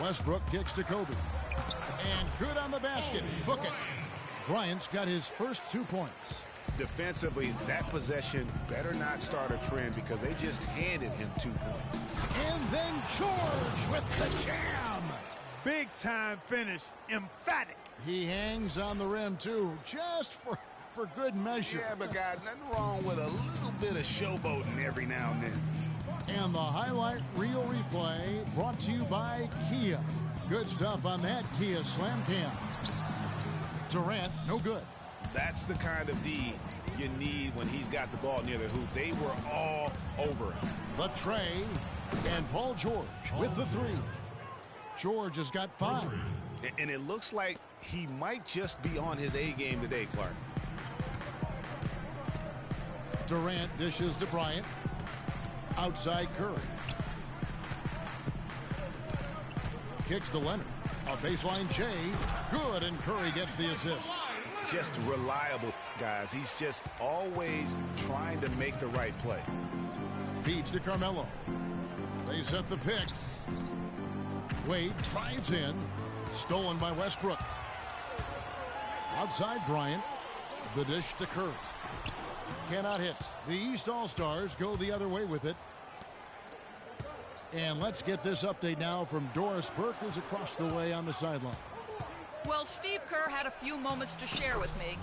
Westbrook kicks to Kobe. And good on the basket. Book it. Bryant's got his first 2 points. Defensively, that possession better not start a trend because they just handed him 2 points. And then George with the jam. Big time finish. Emphatic. He hangs on the rim, too, just for good measure. Yeah, but guys, nothing wrong with a little bit of showboating every now and then. And the highlight reel replay brought to you by Kia. Good stuff on that Kia Slam Cam. Durant, no good. That's the kind of D you need when he's got the ball near the hoop. They were all over him. The tray, and Paul George with the 3. George has got 5. And it looks like he might just be on his A game today, Clark. Durant dishes to Bryant. Outside Curry. Kicks to Leonard. A baseline J. Good, and Curry gets the assist. Just reliable, guys. He's just always trying to make the right play. Feeds to Carmelo. They set the pick. Wade drives in. Stolen by Westbrook. Outside Bryant. The dish to Curry. Cannot hit. The East All-Stars go the other way with it. And let's get this update now from Doris Burke, who's across the way on the sideline. Well, Steve Kerr had a few moments to share with me.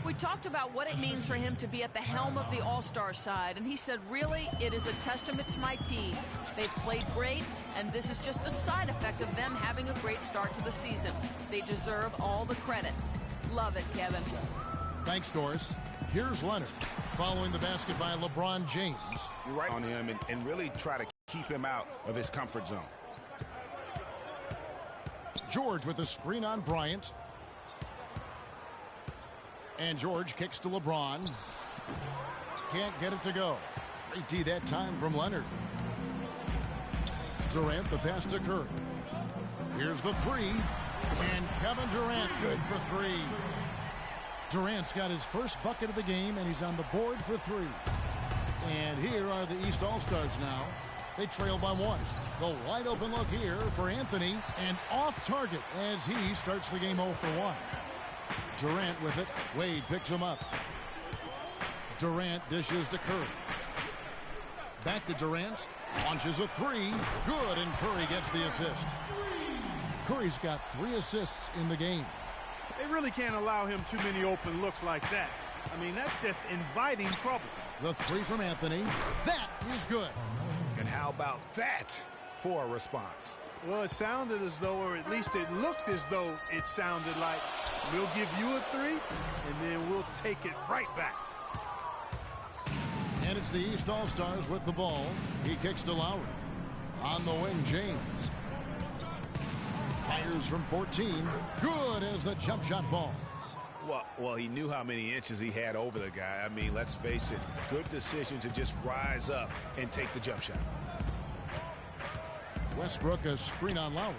We talked about what it means for him to be at the helm of the All-Star side, and he said, really, it is a testament to my team. They've played great, and this is just a side effect of them having a great start to the season. They deserve all the credit. Love it, Kevin. Thanks, Doris. Here's Leonard, following the basket by LeBron James. You're right on him and really try to keep him out of his comfort zone. George with the screen on Bryant. And George kicks to LeBron. Can't get it to go. Great D that time from Leonard. Durant, the pass to Curry. Here's the 3. And Kevin Durant, good for 3. Durant's got his first bucket of the game, and he's on the board for 3. And here are the East All-Stars now. They trail by 1. The wide open look here for Anthony, and off target as he starts the game 0 for 1. Durant with it. Wade picks him up. Durant dishes to Curry. Back to Durant. Launches a 3. Good, and Curry gets the assist. Curry's got 3 assists in the game. They really can't allow him too many open looks like that. I mean, that's just inviting trouble. The 3 from Anthony. That is good. And how about that for a response? Well, it sounded as though, or at least it looked as though it sounded like, we'll give you a 3, and then we'll take it right back. And it's the East All-Stars with the ball. He kicks to Lowry. On the wing, James. Fires from 14. Good as the jump shot falls. Well, he knew how many inches he had over the guy. I mean, let's face it, good decision to just rise up and take the jump shot. Westbrook a screen on Lowry.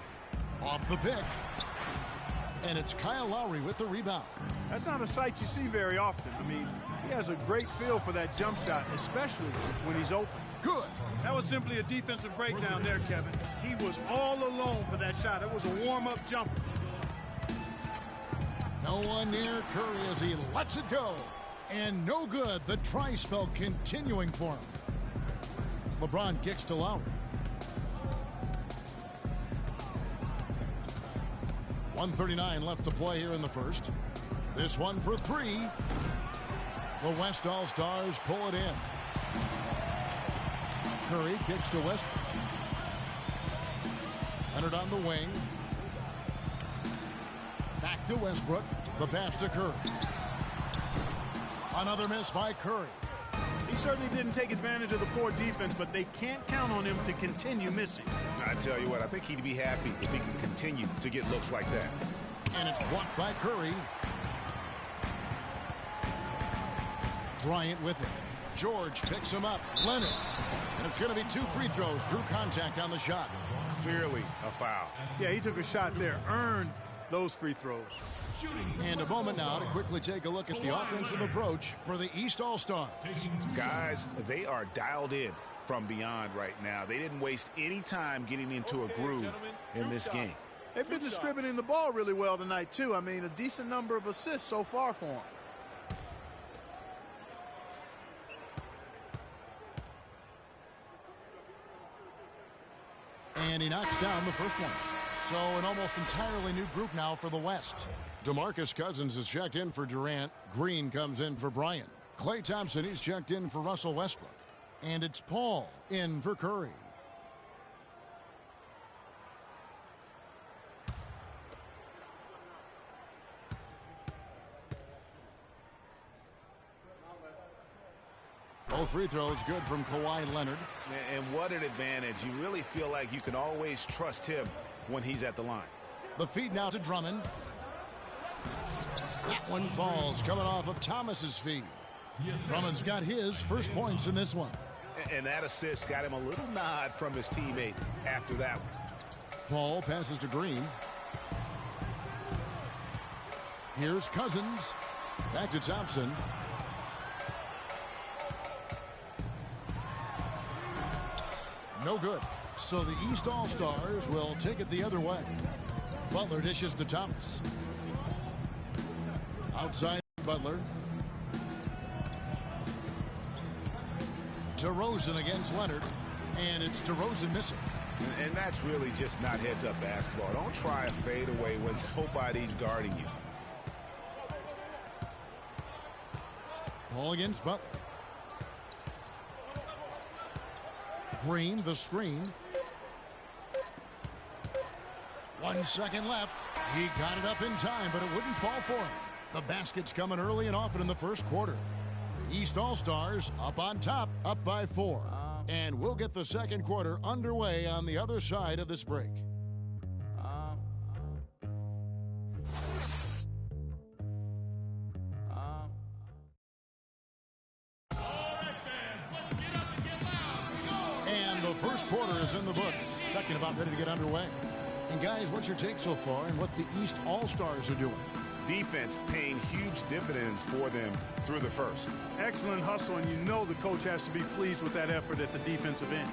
Off the pick. And it's Kyle Lowry with the rebound. That's not a sight you see very often. I mean, he has a great feel for that jump shot, especially when he's open. Good. That was simply a defensive breakdown there, Kevin. He was all alone for that shot. It was a warm-up jumper. No one near Curry as he lets it go. And no good. The try spell continuing for him. LeBron kicks to Lowry. 1:39 left to play here in the first. This one for 3. The West All-Stars pull it in. Curry kicks to Westbrook. Leonard on the wing. Back to Westbrook. The pass to Curry. Another miss by Curry. He certainly didn't take advantage of the poor defense, but they can't count on him to continue missing. I tell you what, I think he'd be happy if he can continue to get looks like that. And it's blocked by Curry. Bryant with it. George picks him up. Leonard. And it's going to be 2 free throws. Drew contact on the shot. Clearly a foul. Yeah, he took a shot there. Earned those free throws. And a moment now to quickly take a look at the offensive approach for the East All-Stars. Guys, they are dialed in. from beyond right now. They didn't waste any time getting into a groove in this game. They've been distributing the ball really well tonight, too. I mean, a decent number of assists so far for them. And he knocks down the first one. So an almost entirely new group now for the West. DeMarcus Cousins is checked in for Durant. Green comes in for Bryant. Klay Thompson, he's checked in for Russell Westbrook. And it's Paul in for Curry. Both free throws good from Kawhi Leonard. And what an advantage. You really feel like you can always trust him when he's at the line. The feed now to Drummond. That one falls, coming off of Thomas's feed. Drummond's got his first points in this one. And that assist got him a little nod from his teammate after that one. Paul passes to Green. Here's Cousins. Back to Thompson. No good. So the East All-Stars will take it the other way. Butler dishes to Thomas. Outside Butler. DeRozan against Leonard. And it's DeRozan missing. And that's really just not heads-up basketball. Don't try a fadeaway when nobody's guarding you. Paul against Butler. Green, the screen. 1 second left. He got it up in time, but it wouldn't fall for him. The basket's coming early and often in the first quarter. The East All-Stars up on top, up by 4. And we'll get the second quarter underway on the other side of this break. The first quarter is in the books. Second about ready to get underway. And guys, what's your take so far and what the East All-Stars are doing? Defense paying huge dividends for them through the first. Excellent hustle, and you know the coach has to be pleased with that effort at the defensive end.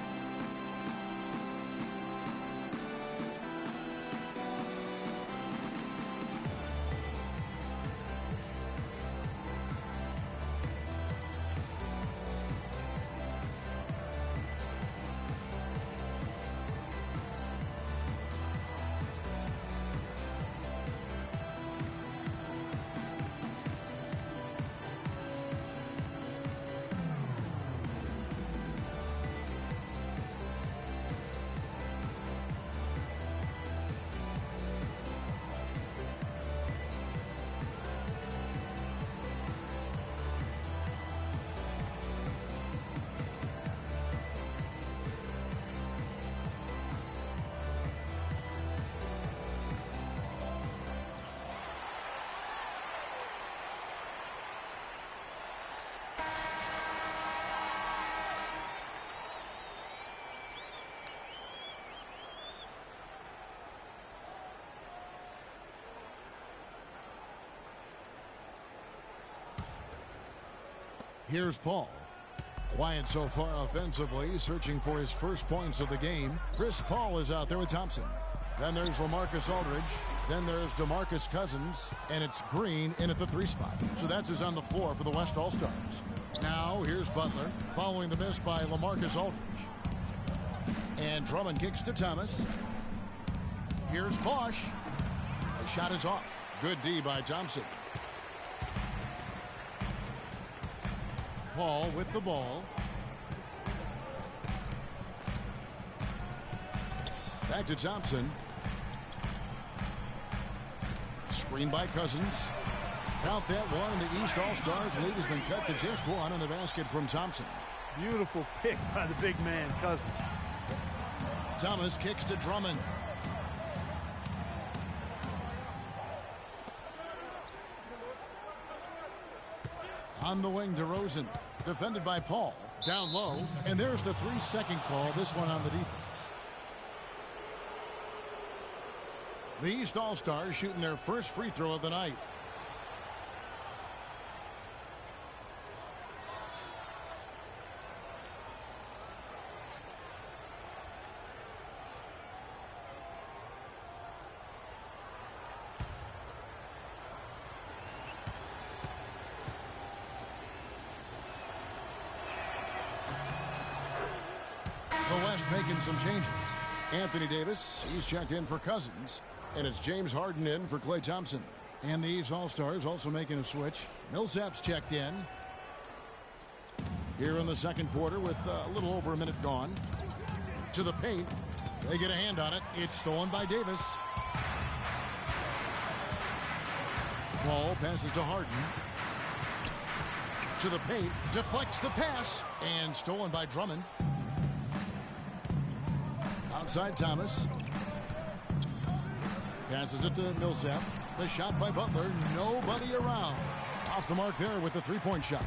Here's Paul. Quiet so far offensively, searching for his first points of the game. Chris Paul is out there with Thompson. Then there's LaMarcus Aldridge. Then there's DeMarcus Cousins. And it's Green in at the 3 spot. So that's who's on the floor for the West All-Stars. Now here's Butler, following the miss by LaMarcus Aldridge. And Drummond kicks to Thomas. Here's Bosch. The shot is off. Good D by Thompson. Paul with the ball. Back to Thompson. Screen by Cousins. Count that one. The East All-Stars lead has been cut to just 1 on the basket from Thompson. Beautiful pick by the big man, Cousins. Thomas kicks to Drummond. On the wing, DeRozan. Defended by Paul. Down low. And there's the 3-second call. This one on the defense. The East All-Stars shooting their first free throw of the night. making some changes. Anthony Davis, he's checked in for Cousins. And it's James Harden in for Klay Thompson. And the East All-Stars also making a switch. Millsap's checked in. Here in the second quarter with a little over a minute gone. To the paint. They get a hand on it. It's stolen by Davis. Ball passes to Harden. To the paint. Deflects the pass. And stolen by Drummond. Outside Thomas. Passes it to Millsap. The shot by Butler. Nobody around. Off the mark there with the three-point shot.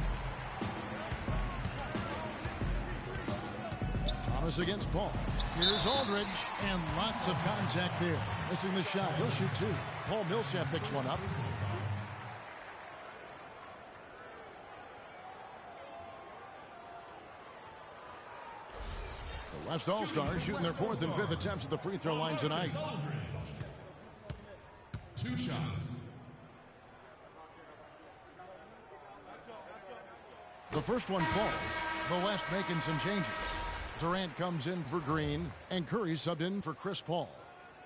Thomas against Paul. Here's Aldridge. And lots of contact there. Missing the shot. He'll shoot two. Paul Millsap picks one up. The West All-Stars shooting their fourth and fifth attempts at the free throw line tonight. 2 shots. The first one falls. The West making some changes. Durant comes in for Green, and Curry subbed in for Chris Paul.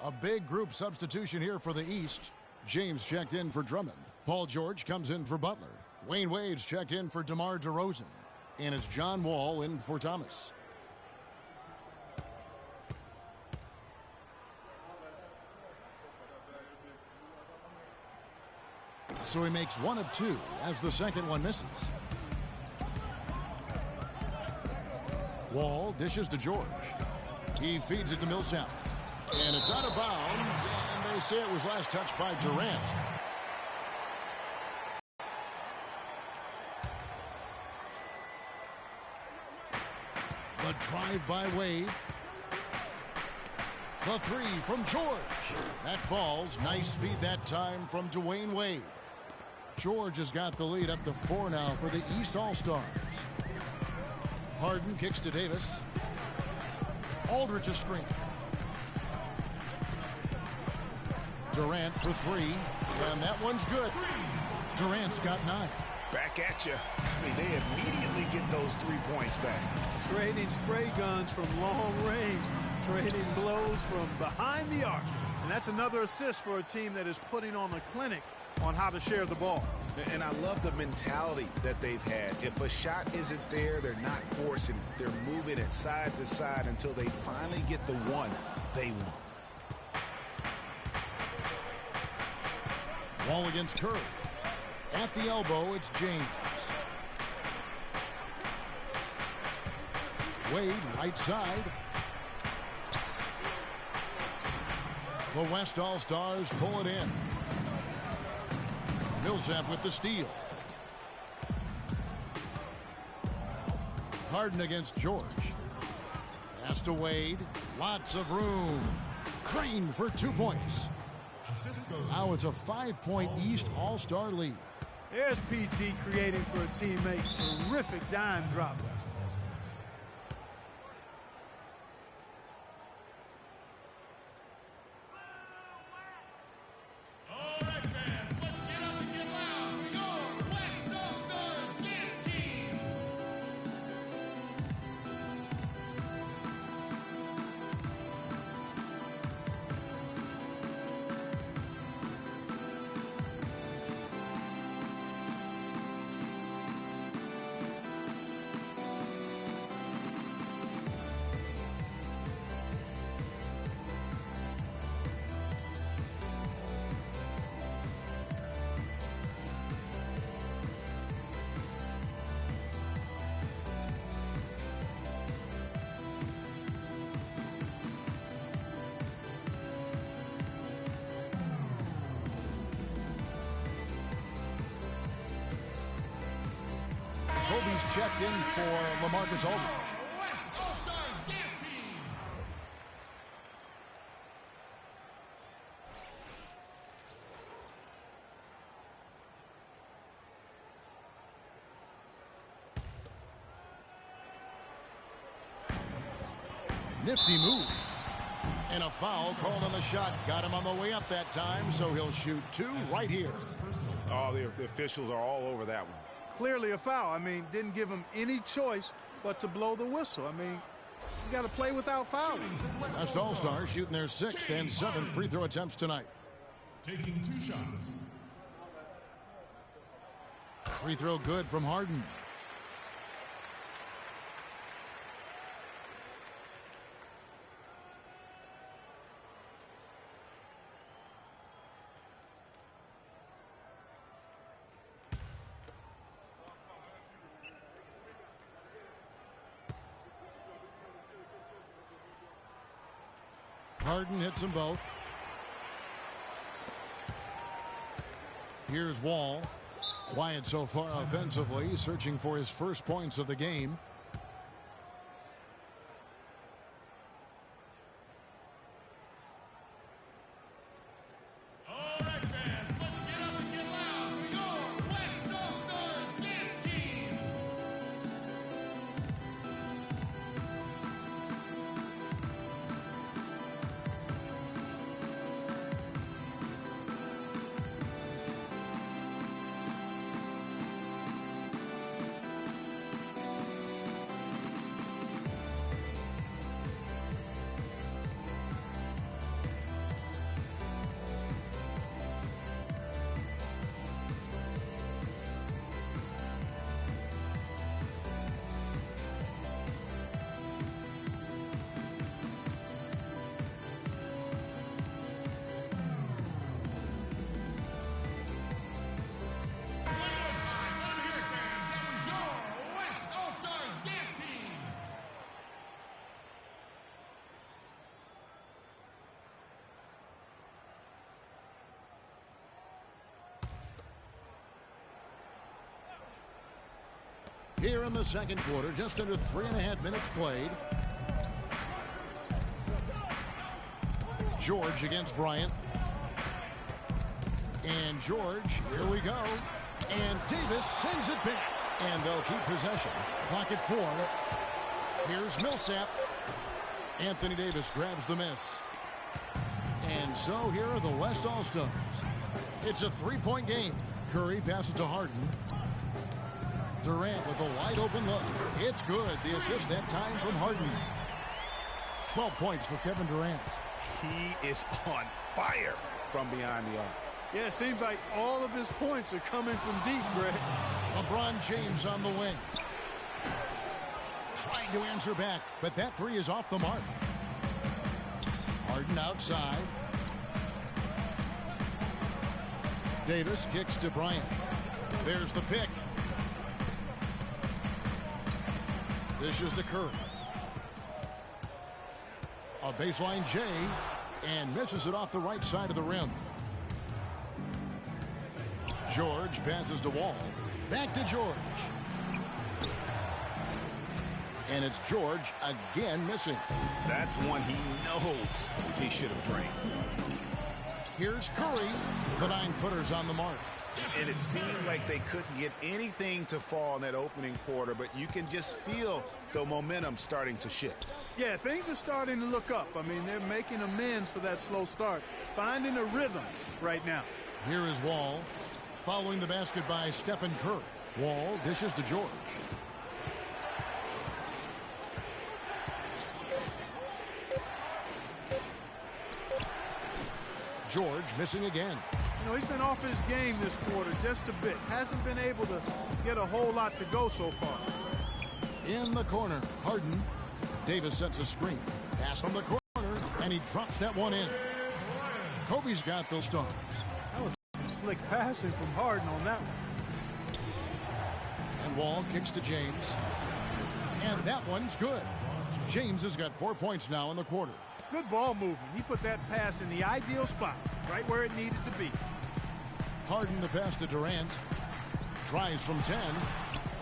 A big group substitution here for the East. James checked in for Drummond. Paul George comes in for Butler. Wayne Wade's checked in for DeMar DeRozan. And it's John Wall in for Thomas. So he makes one of two as the second one misses. Wall dishes to George. He feeds it to Millsap. And it's out of bounds. And they say it was last touched by Durant. The drive by Wade. The three from George. That falls. Nice feed that time from Dwayne Wade. George has got the lead up to 4 now for the East All-Stars. Harden kicks to Davis. Aldridge a screen. Durant for 3. And that one's good. Durant's got 9. Back at you. I mean, they immediately get those 3 points back. Trading spray guns from long range. Trading blows from behind the arc. And that's another assist for a team that is putting on a clinic on how to share the ball. And I love the mentality that they've had. If a shot isn't there, they're not forcing it. They're moving it side to side until they finally get the one they want. Wall against Curry. At the elbow, it's James. Wade, right side. The West All-Stars pull it in. Millsap with the steal. Harden against George. Pass to Wade. Lots of room. Crane for 2 points. Now it's a 5-point East All-Star lead. There's PG creating for a teammate. Terrific dime drop. Kobe's checked in for LaMarcus Aldridge. Nifty move. And a foul called on the shot. Got him on the way up that time, so he'll shoot 2 right here. Oh, the officials are all over that one. Clearly a foul. I mean, didn't give him any choice but to blow the whistle. I mean, You got to play without fouling. West All-Stars shooting their 6th and 7th free throw attempts tonight. Taking 2 shots. Free throw good from Harden. Harden hits them both. Here's Wall. Quiet so far offensively, searching for his first points of the game. All right, fans, let's get up and get loud. We go, West All-Stars Dance Team. Here in the second quarter, just under 3.5 minutes played. George against Bryant. And George, here we go. And Davis sends it back. And they'll keep possession. Clock at 4. Here's Millsap. Anthony Davis grabs the miss. And so here are the West All-Stars. It's a 3-point game. Curry passes to Harden. Durant with a wide open look. It's good. The assist that time from Harden. 12 points for Kevin Durant. He is on fire from behind the arc. Yeah, it seems like all of his points are coming from deep, Greg. LeBron James on the wing. Trying to answer back, but that three is off the mark. Harden outside. Davis kicks to Bryant. There's the pick. Dishes to Curry. A baseline J, and misses it off the right side of the rim. George passes to Wall. Back to George. And it's George again missing. That's one he knows he should have drained. Here's Curry. The 9-footers on the mark. And it seemed like they couldn't get anything to fall in that opening quarter, but you can just feel the momentum starting to shift. Yeah, things are starting to look up. I mean, they're making amends for that slow start, finding a rhythm right now. Here is Wall. Following the basket by Stephen Curry. Wall dishes to George. George missing again. You know, he's been off his game this quarter just a bit. Hasn't been able to get a whole lot to go so far. In the corner, Harden. Davis sets a screen. Pass from the corner, and he drops that one in. Kobe's got those stars. That was some slick passing from Harden on that one. And Wall kicks to James. And that one's good. James has got 4 points now in the quarter. Good ball movement. He put that pass in the ideal spot, right where it needed to be. Harden the pass to Durant. Tries from 10.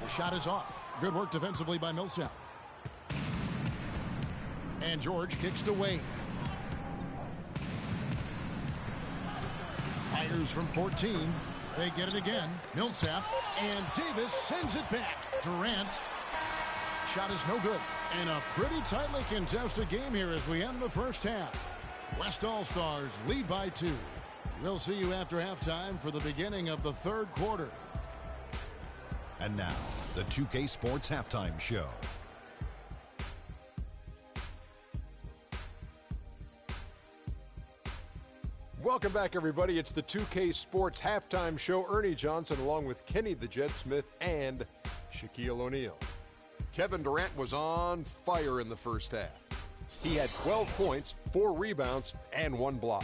The shot is off. Good work defensively by Millsap. And George kicks to Wade. Fires from 14. They get it again. Millsap. And Davis sends it back. Durant. Shot is no good. And a pretty tightly contested game here as we end the first half. West All-Stars lead by 2. We'll see you after halftime for the beginning of the third quarter. And now, the 2K Sports Halftime Show. Welcome back, everybody. It's the 2K Sports Halftime Show. Ernie Johnson along with Kenny the Jet Smith and Shaquille O'Neal. Kevin Durant was on fire in the first half. He had 12 points, 4 rebounds, and 1 block.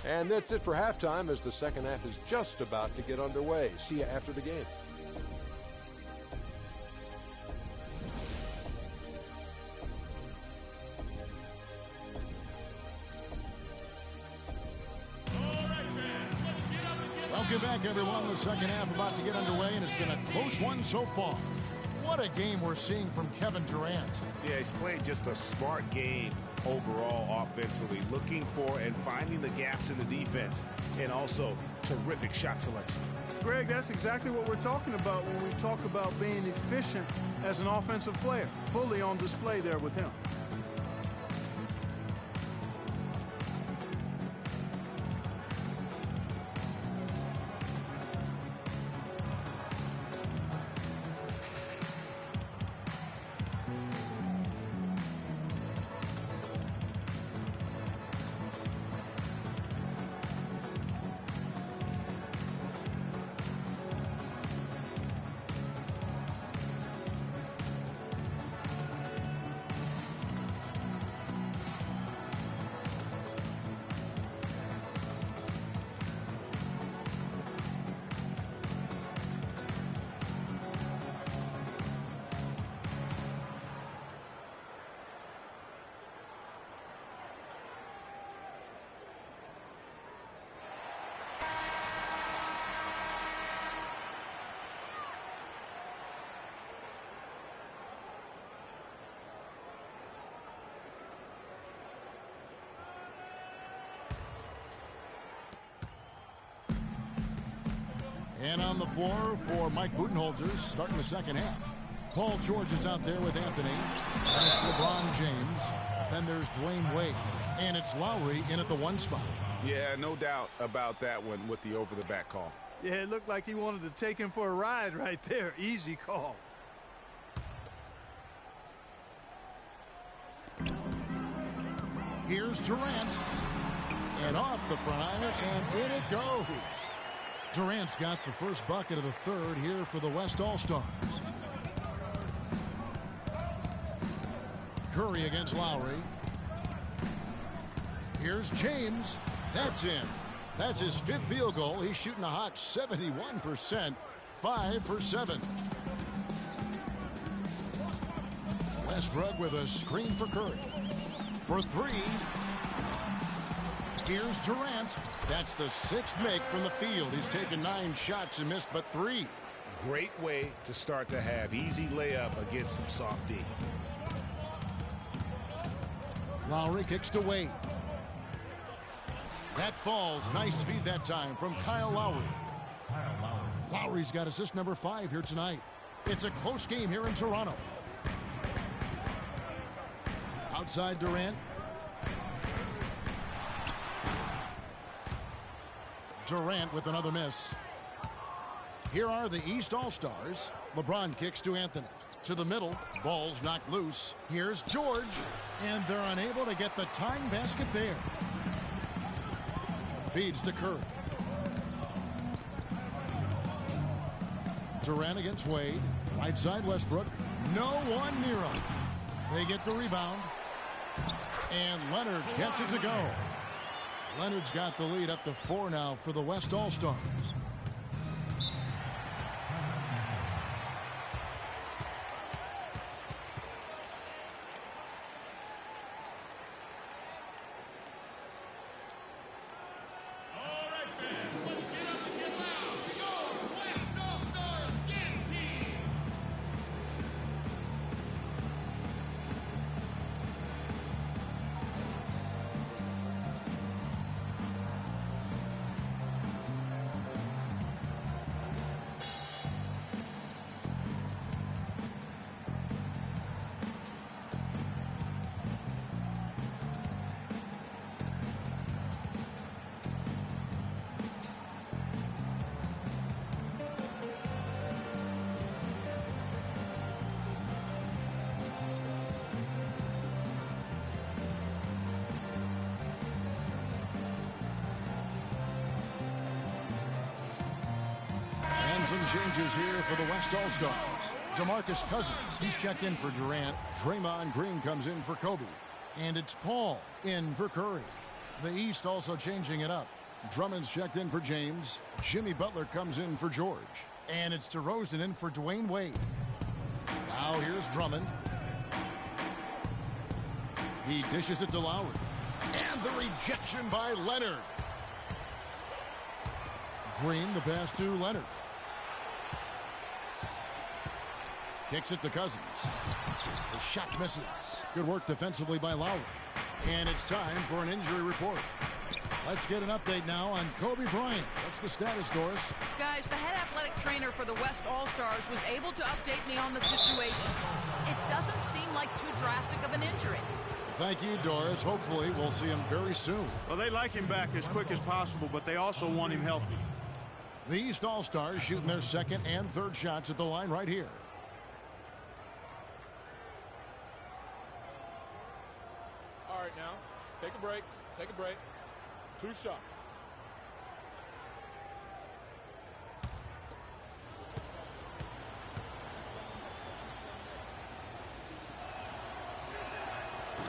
And that's it for halftime as the second half is just about to get underway. See you after the game. Welcome back, everyone. The second half about to get underway, and it's been a close one so far. What a game we're seeing from Kevin Durant. Yeah, he's playing just a smart game overall offensively, looking for and finding the gaps in the defense, and also terrific shot selection. Greg, that's exactly what we're talking about when we talk about being efficient as an offensive player. Fully on display there with him. And on the floor for Mike Budenholzer, starting the second half. Paul George is out there with Anthony. And it's LeBron James. Then there's Dwayne Wade. And it's Lowry in at the 1 spot. Yeah, no doubt about that one with the over-the-back call. Yeah, it looked like he wanted to take him for a ride right there. Easy call. Here's Durant. And off the front iron, and in it goes. Durant's got the first bucket of the third here for the West All-Stars. Curry against Lowry. Here's James. That's in. That's his 5th field goal. He's shooting a hot 71%. 5 for 7. Westbrook with a screen for Curry. For 3. Here's Durant. That's the 6th make from the field. He's taken 9 shots and missed but 3. Great way to start the half. Easy layup against some soft D. Lowry kicks to Wade. That falls. Nice feed that time from Kyle Lowry. Lowry's got assist number 5 here tonight. It's a close game here in Toronto. Outside Durant. Durant with another miss. Here are the East All-Stars. LeBron kicks to Anthony. To the middle. Ball's knocked loose. Here's George. And they're unable to get the tying basket there. Feeds to Curry. Durant against Wade. Right side Westbrook. No one near him. They get the rebound. And Leonard gets it to go. Leonard's got the lead up to 4 now for the West All-Stars. All right, fans, let's get up and get loud. Your West All-Stars dance team. Some changes here for the West All-Stars. DeMarcus Cousins, he's checked in for Durant. Draymond Green comes in for Kobe. And it's Paul in for Curry. The East also changing it up. Drummond's checked in for James. Jimmy Butler comes in for George. And it's DeRozan in for Dwayne Wade. Now here's Drummond. He dishes it to Lowry. And the rejection by Leonard. Green, the pass to Leonard. Kicks it to Cousins. The shot misses. Good work defensively by Lowry. And it's time for an injury report. Let's get an update now on Kobe Bryant. What's the status, Doris? Guys, the head athletic trainer for the West All-Stars was able to update me on the situation. It doesn't seem like too drastic of an injury. Thank you, Doris. Hopefully, we'll see him very soon. Well, they like him back as quick as possible, but they also want him healthy. The East All-Stars shooting their second and third shots at the line right here. All right, now, take a break. Take a break. 2 shots.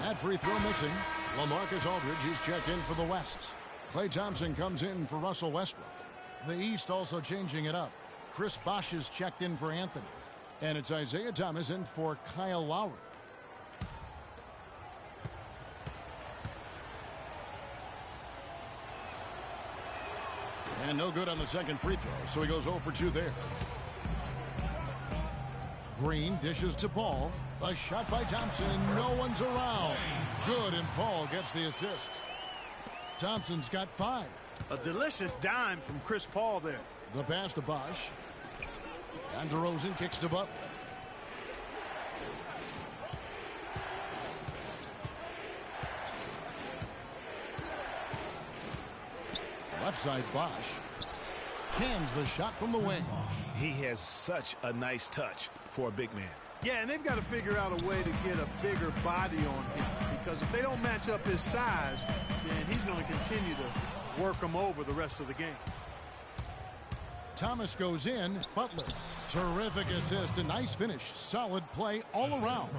That free throw missing. LaMarcus Aldridge, he's checked in for the West. Klay Thompson comes in for Russell Westbrook. The East also changing it up. Chris Bosh is checked in for Anthony. And it's Isaiah Thomas in for Kyle Lowry. And no good on the second free throw, so he goes 0 for 2 there. Green dishes to Paul. A shot by Thompson, and no one's around. Good, and Paul gets the assist. Thompson's got 5. A delicious dime from Chris Paul there. The pass to Bosh. And DeRozan kicks to Butler. Left side Bosh. Cans the shot from the wing. He has such a nice touch for a big man. Yeah, and they've got to figure out a way to get a bigger body on him, because if they don't match up his size, then he's going to continue to work them over the rest of the game. Thomas goes in. Butler. Terrific assist. A nice finish. Solid play all around.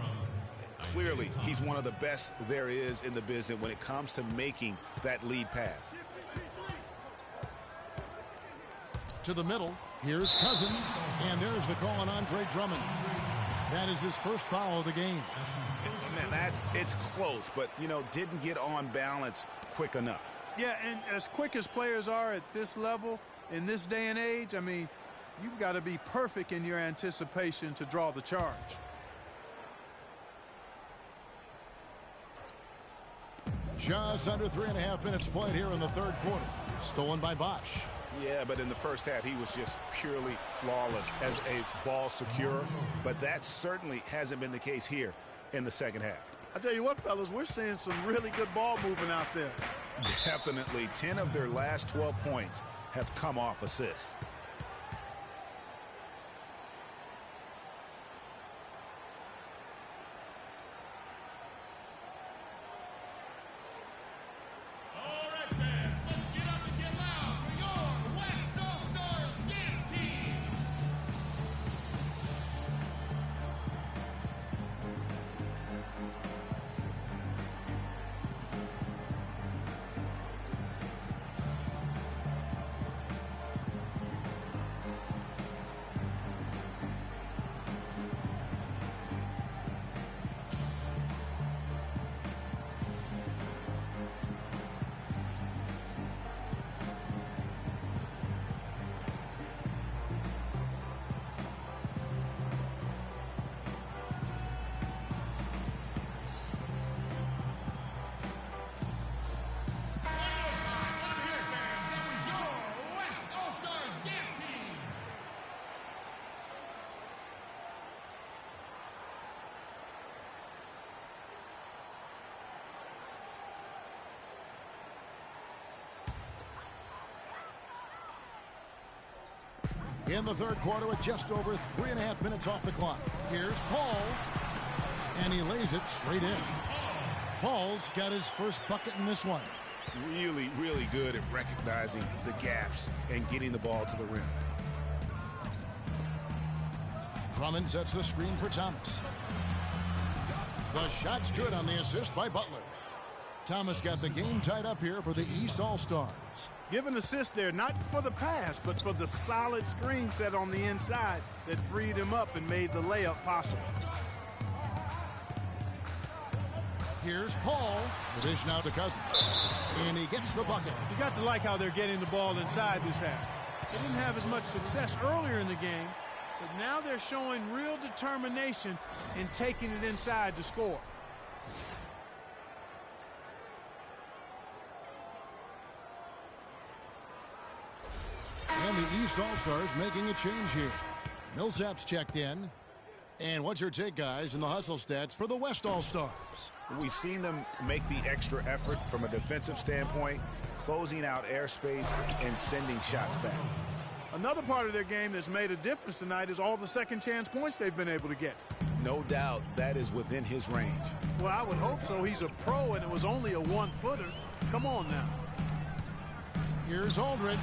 Clearly, he's one of the best there is in the business when it comes to making that lead pass. To the middle. Here's Cousins. And there's the call on Andre Drummond. That is his first foul of the game. Man, it's close, but, you know, didn't get on balance quick enough. Yeah, and as quick as players are at this level, in this day and age, I mean, you've got to be perfect in your anticipation to draw the charge. Just under 3.5 minutes played here in the third quarter. Stolen by Bosh. Yeah, but in the first half, he was just purely flawless as a ball securer. But that certainly hasn't been the case here in the second half. I tell you what, fellas, we're seeing some really good ball moving out there. Definitely. 10 of their last 12 points have come off assists. All right, fans, let's get up and get loud for your West All-Stars dance team. In the third quarter with just over 3.5 minutes off the clock. Here's Paul. And he lays it straight in. Paul's got his first bucket in this one. Really, really good at recognizing the gaps and getting the ball to the rim. Drummond sets the screen for Thomas. The shot's good on the assist by Butler. Thomas got the game tied up here for the East All-Stars. Give an assist there, not for the pass, but for the solid screen set on the inside that freed him up and made the layup possible. Here's Paul. The dish now to Cousins. And he gets the bucket. So you got to like how they're getting the ball inside this half. They didn't have as much success earlier in the game, but now they're showing real determination in taking it inside to score. And the East All-Stars making a change here. Millsap's checked in. And what's your take, guys, in the hustle stats for the West All-Stars? We've seen them make the extra effort from a defensive standpoint, closing out airspace and sending shots back. Another part of their game that's made a difference tonight is all the second chance points they've been able to get. No doubt that is within his range. Well, I would hope so. He's a pro, and it was only a one-footer. Come on now. Here's Aldridge.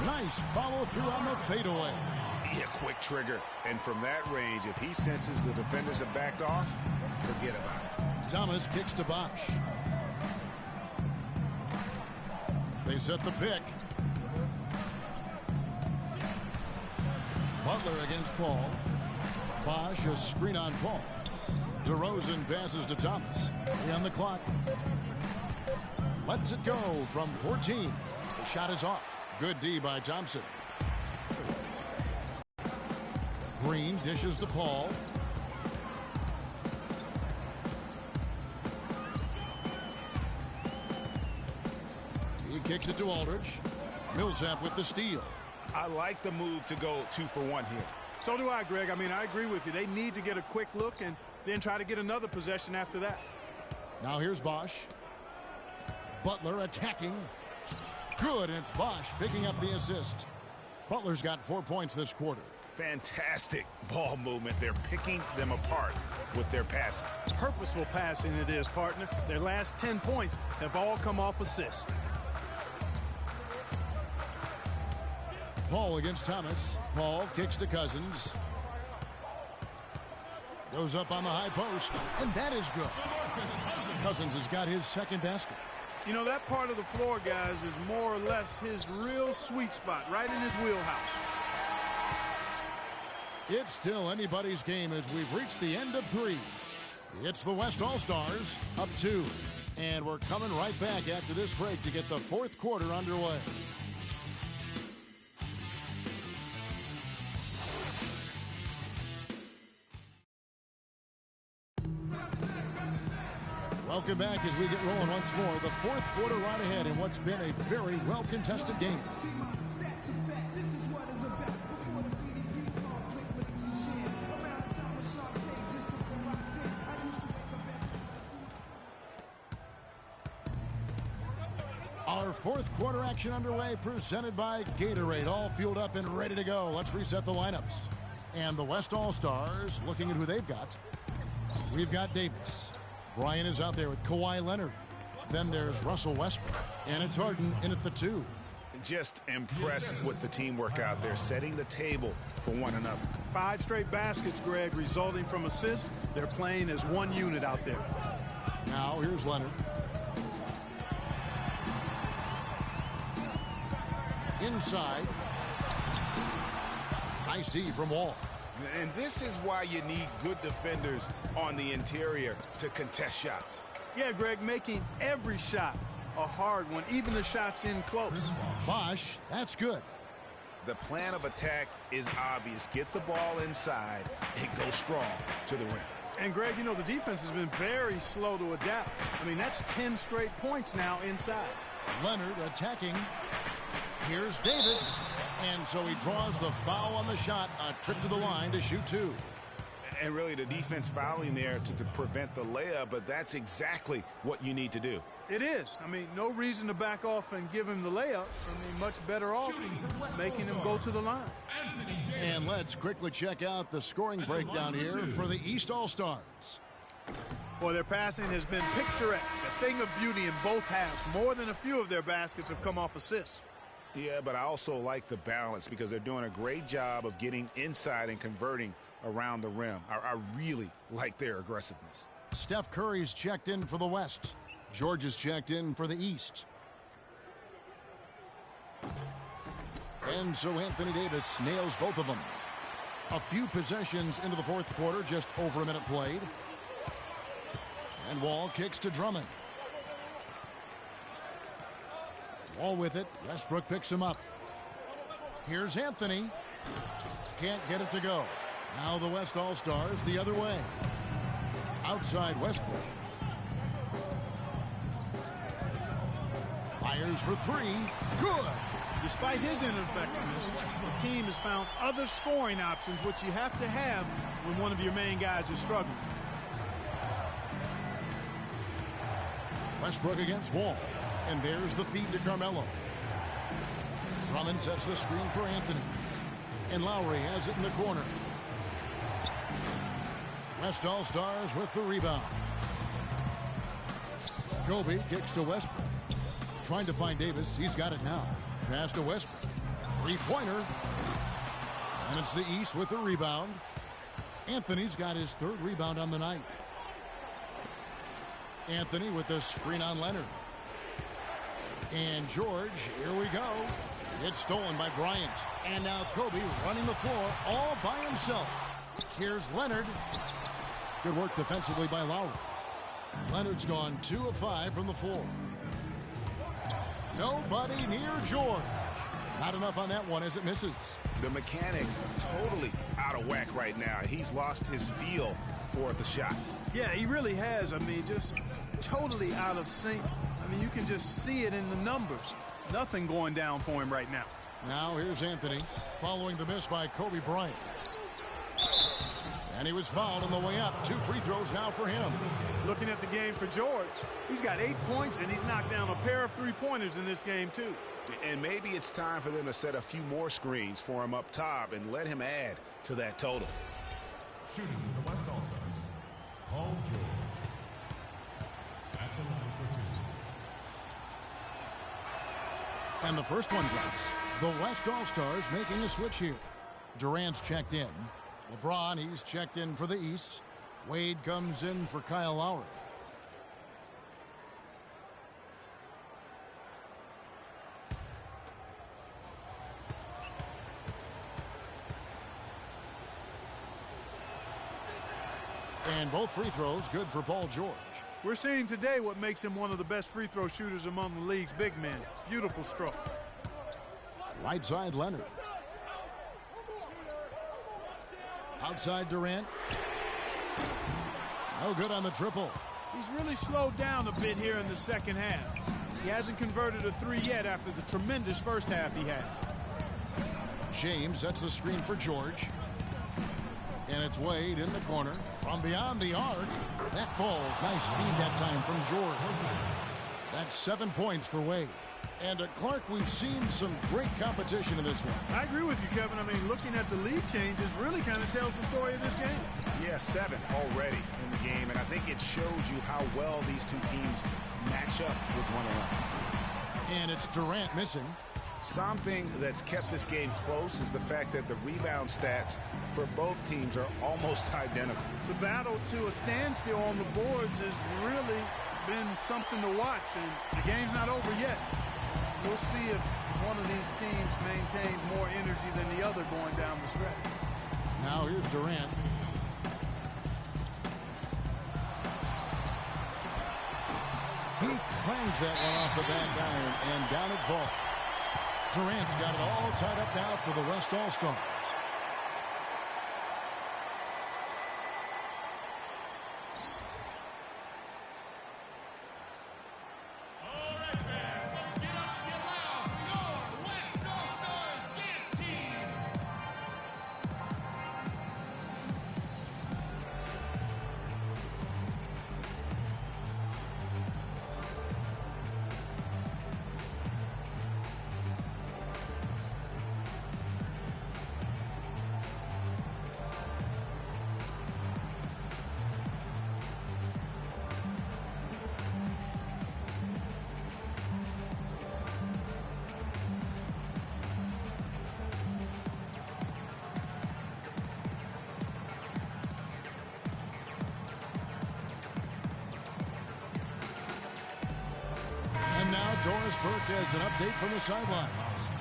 Nice follow-through on the fadeaway. Yeah, quick trigger. And from that range, if he senses the defenders have backed off, forget about it. Thomas kicks to Bosh. They set the pick. Butler against Paul. Bosh a screen on Paul. DeRozan passes to Thomas. 3 on the clock. Lets it go from 14. The shot is off. Good D by Thompson. Green dishes to Paul. He kicks it to Aldridge. Millsap with the steal. I like the move to go 2 for 1 here. So do I, Greg. I mean, I agree with you. They need to get a quick look and then try to get another possession after that. Now here's Bosh. Butler attacking. Good, and it's Bosh picking up the assist. Butler's got 4 points this quarter. Fantastic ball movement. They're picking them apart with their passing. Purposeful passing it is, partner. Their last 10 points have all come off assists. Paul against Thomas. Paul kicks to Cousins. Goes up on the high post, and that is good. Cousins has got his second basket. You know, that part of the floor, guys, is more or less his real sweet spot, right in his wheelhouse. It's still anybody's game as we've reached the end of 3. It's the West All-Stars up 2. And we're coming right back after this break to get the 4th quarter underway. Welcome back as we get rolling once more. The 4th quarter right ahead in what's been a very well-contested game. Our 4th quarter action underway, presented by Gatorade. All fueled up and ready to go. Let's reset the lineups. And the West All-Stars, looking at who they've got. We've got Davis. Bryant is out there with Kawhi Leonard. Then there's Russell Westbrook. And it's Harden in at the 2. Just impressed with the teamwork out there, setting the table for one another. 5 straight baskets, Greg, resulting from assists. They're playing as one unit out there. Now here's Leonard. Inside. Nice D from Wall. And this is why you need good defenders on the interior to contest shots. Yeah, Greg, making every shot a hard one, even the shots in close. Bosh, that's good. The plan of attack is obvious. Get the ball inside and go strong to the rim. And, Greg, you know, the defense has been very slow to adapt. I mean, that's 10 straight points now inside. Leonard attacking. Here's Davis. And so he draws the foul on the shot. A trip to the line to shoot 2. And really the defense fouling there to prevent the layup, but that's exactly what you need to do. It is. I mean, no reason to back off and give him the layup. I mean, much better off making him go to the line. And let's quickly check out the scoring breakdown here for the East All-Stars. Boy, their passing has been picturesque, a thing of beauty in both halves. More than a few of their baskets have come off assists. Yeah, but I also like the balance because they're doing a great job of getting inside and converting around the rim. I really like their aggressiveness. Steph Curry's checked in for the West. George is checked in for the East. And so Anthony Davis nails both of them. A few possessions into the fourth quarter, just over a minute played. And Wall kicks to Drummond. Wall with it. Westbrook picks him up. Here's Anthony. Can't get it to go. Now the West All-Stars the other way. Outside Westbrook. Fires for three. Good. Despite his ineffectiveness, the team has found other scoring options, which you have to have when one of your main guys is struggling. Westbrook against Wall. And there's the feed to Carmelo. Drummond sets the screen for Anthony. And Lowry has it in the corner. West All-Stars with the rebound. Kobe kicks to Westbrook. Trying to find Davis. He's got it now. Pass to Westbrook. Three-pointer. And it's the East with the rebound. Anthony's got his third rebound on the night. Anthony with the screen on Leonard. And George, here we go. It's stolen by Bryant. And now Kobe running the floor all by himself. Here's Leonard. Good work defensively by Lowry. Leonard's gone 2 of 5 from the floor. Nobody near George. Not enough on that one as it misses. The mechanics totally out of whack right now. He's lost his feel for the shot. Yeah, he really has. I mean, just totally out of sync. I mean, you can just see it in the numbers. Nothing going down for him right now. Now here's Anthony following the miss by Kobe Bryant. And he was fouled on the way up. 2 free throws now for him. Looking at the game for George, he's got 8 points and he's knocked down a pair of three-pointers in this game too. And maybe it's time for them to set a few more screens for him up top and let him add to that total. Shooting the West All-Stars, Paul George. At the line for 2. And the first one drops. The West All-Stars making a switch here. Durant's checked in. LeBron, he's checked in for the East. Wade comes in for Kyle Lowry. And both free throws good for Paul George. We're seeing today what makes him one of the best free throw shooters among the league's big men. Beautiful stroke. Right side Leonard. Outside Durant. No good on the triple. He's really slowed down a bit here in the second half. He hasn't converted a 3 yet after the tremendous first half he had. James sets the screen for George. And it's Wade in the corner. From beyond the arc. That falls. Nice speed that time from George. That's 7 points for Wade. And Clark, we've seen some great competition in this one. I agree with you, Kevin. I mean, looking at the lead changes really kind of tells the story of this game. Yeah, 7 already in the game, and I think it shows you how well these two teams match up with one another. And it's Durant missing. Something that's kept this game close is the fact that the rebound stats for both teams are almost identical. The battle to a standstill on the boards has really been something to watch, and the game's not over yet. We'll see if one of these teams maintains more energy than the other going down the stretch. Now here's Durant. He clangs that one off the back iron, and down it falls. Durant's got it all tied up now for the West All-Stars. Doris Burke has an update from the sidelines.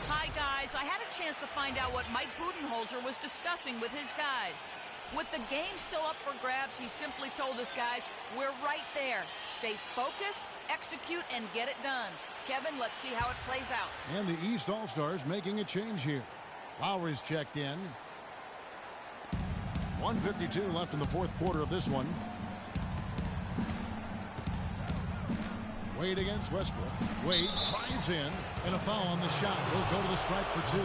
Hi, guys. I had a chance to find out what Mike Budenholzer was discussing with his guys. With the game still up for grabs, he simply told his guys, we're right there. Stay focused, execute, and get it done. Kevin, let's see how it plays out. And the East All-Stars making a change here. Lowry's checked in. 1:52 left in the fourth quarter of this one. Wade against Westbrook. Wade drives in, and a foul on the shot. He'll go to the stripe for 2.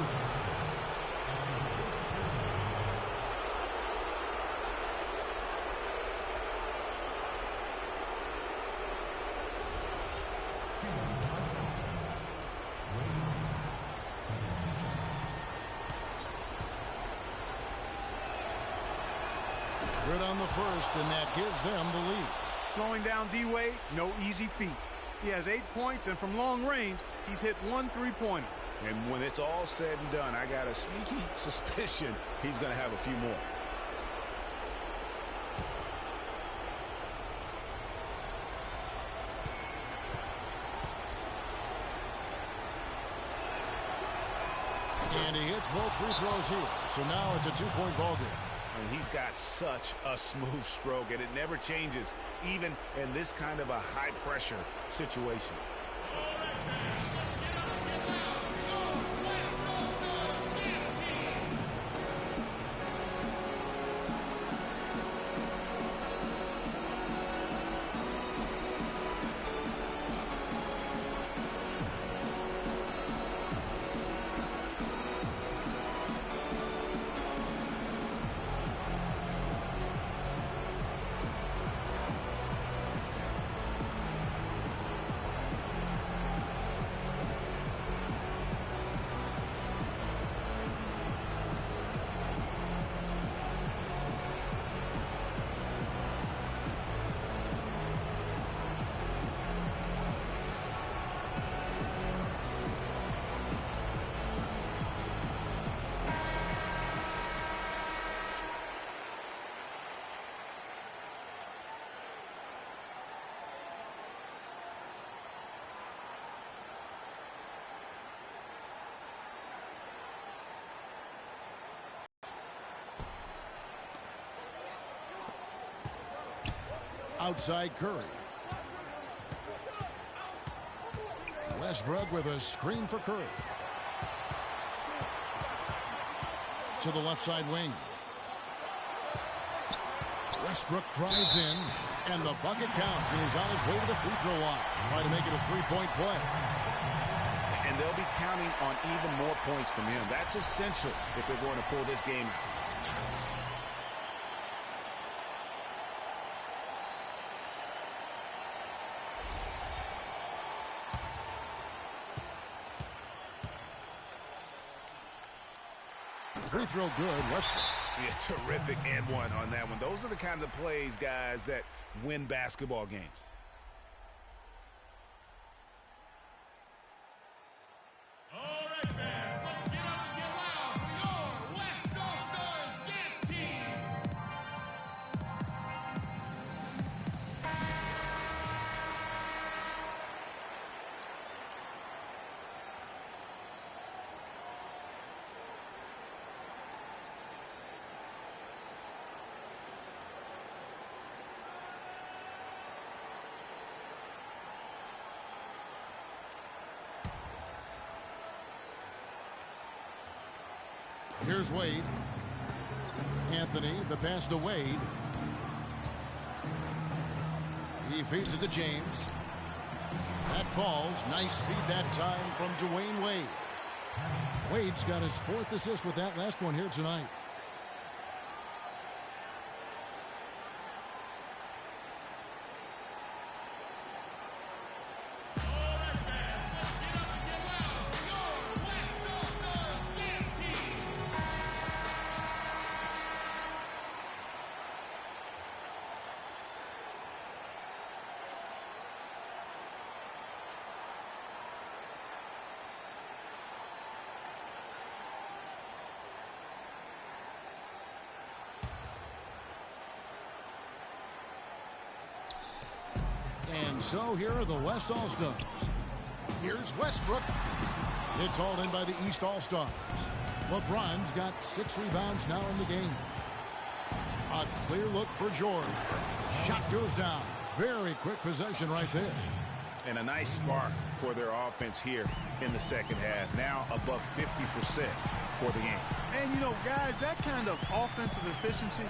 Good on the first, and that gives them the lead. Slowing down D-Wade, no easy feat. He has 8 points, and from long range, he's hit 1 3-pointer. And when it's all said and done, I got a sneaky suspicion he's going to have a few more. And he hits both free throws here. So now it's a 2-point ball game. And he's got such a smooth stroke, and it never changes, even in this kind of a high-pressure situation. Outside Curry. Westbrook with a screen for Curry. To the left side wing. Westbrook drives in, and the bucket counts, and he's on his way to the free throw line. Try to make it a 3-point play. And they'll be counting on even more points from him. That's essential if they're going to pull this game out. Free throw good, Westbrook. Yeah, terrific and one on that one. Those are the kind of plays, guys, that win basketball games. All right, fans, let's get up and get loud for your West All-Stars dance team. Here's Wade. Anthony, the pass to Wade. He feeds it to James. That falls. Nice feed that time from Dwayne Wade. Wade's got his 4th assist with that last one here tonight. And so here are the West All-Stars. Here's Westbrook. It's hauled in by the East All-Stars. LeBron's got 6 rebounds now in the game. A clear look for George. Shot goes down. Very quick possession right there. And a nice spark for their offense here in the second half. Now above 50% for the game. And, you know, guys, that kind of offensive efficiency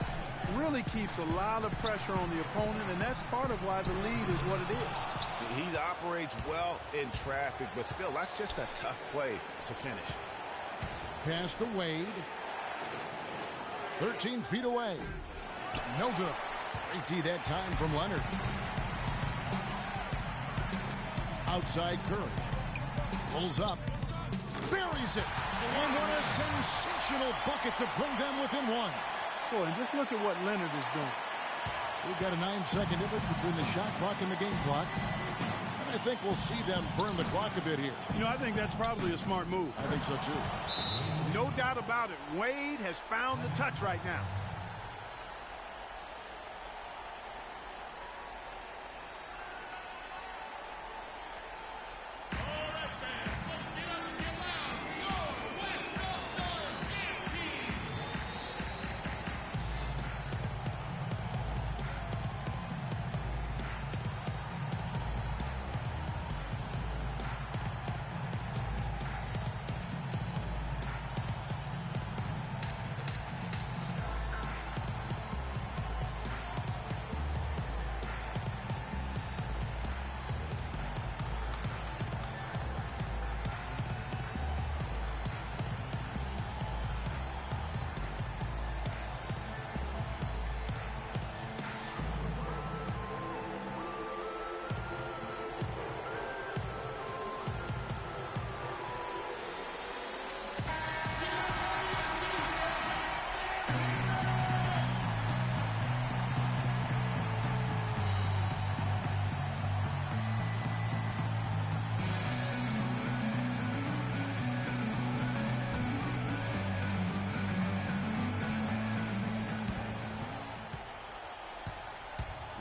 really keeps a lot of pressure on the opponent, and that's part of why the lead is what it is. He operates well in traffic, but still, that's just a tough play to finish. Pass to Wade. 13 feet away. No good. Great D that time from Leonard. Outside Curry. Pulls up. Buries it. And what a sensational bucket to bring them within 1. Boy, and just look at what Leonard is doing. We've got a 9-second difference between the shot clock and the game clock. And I think we'll see them burn the clock a bit here. You know, I think that's probably a smart move. I think so, too. No doubt about it. Wade has found the touch right now.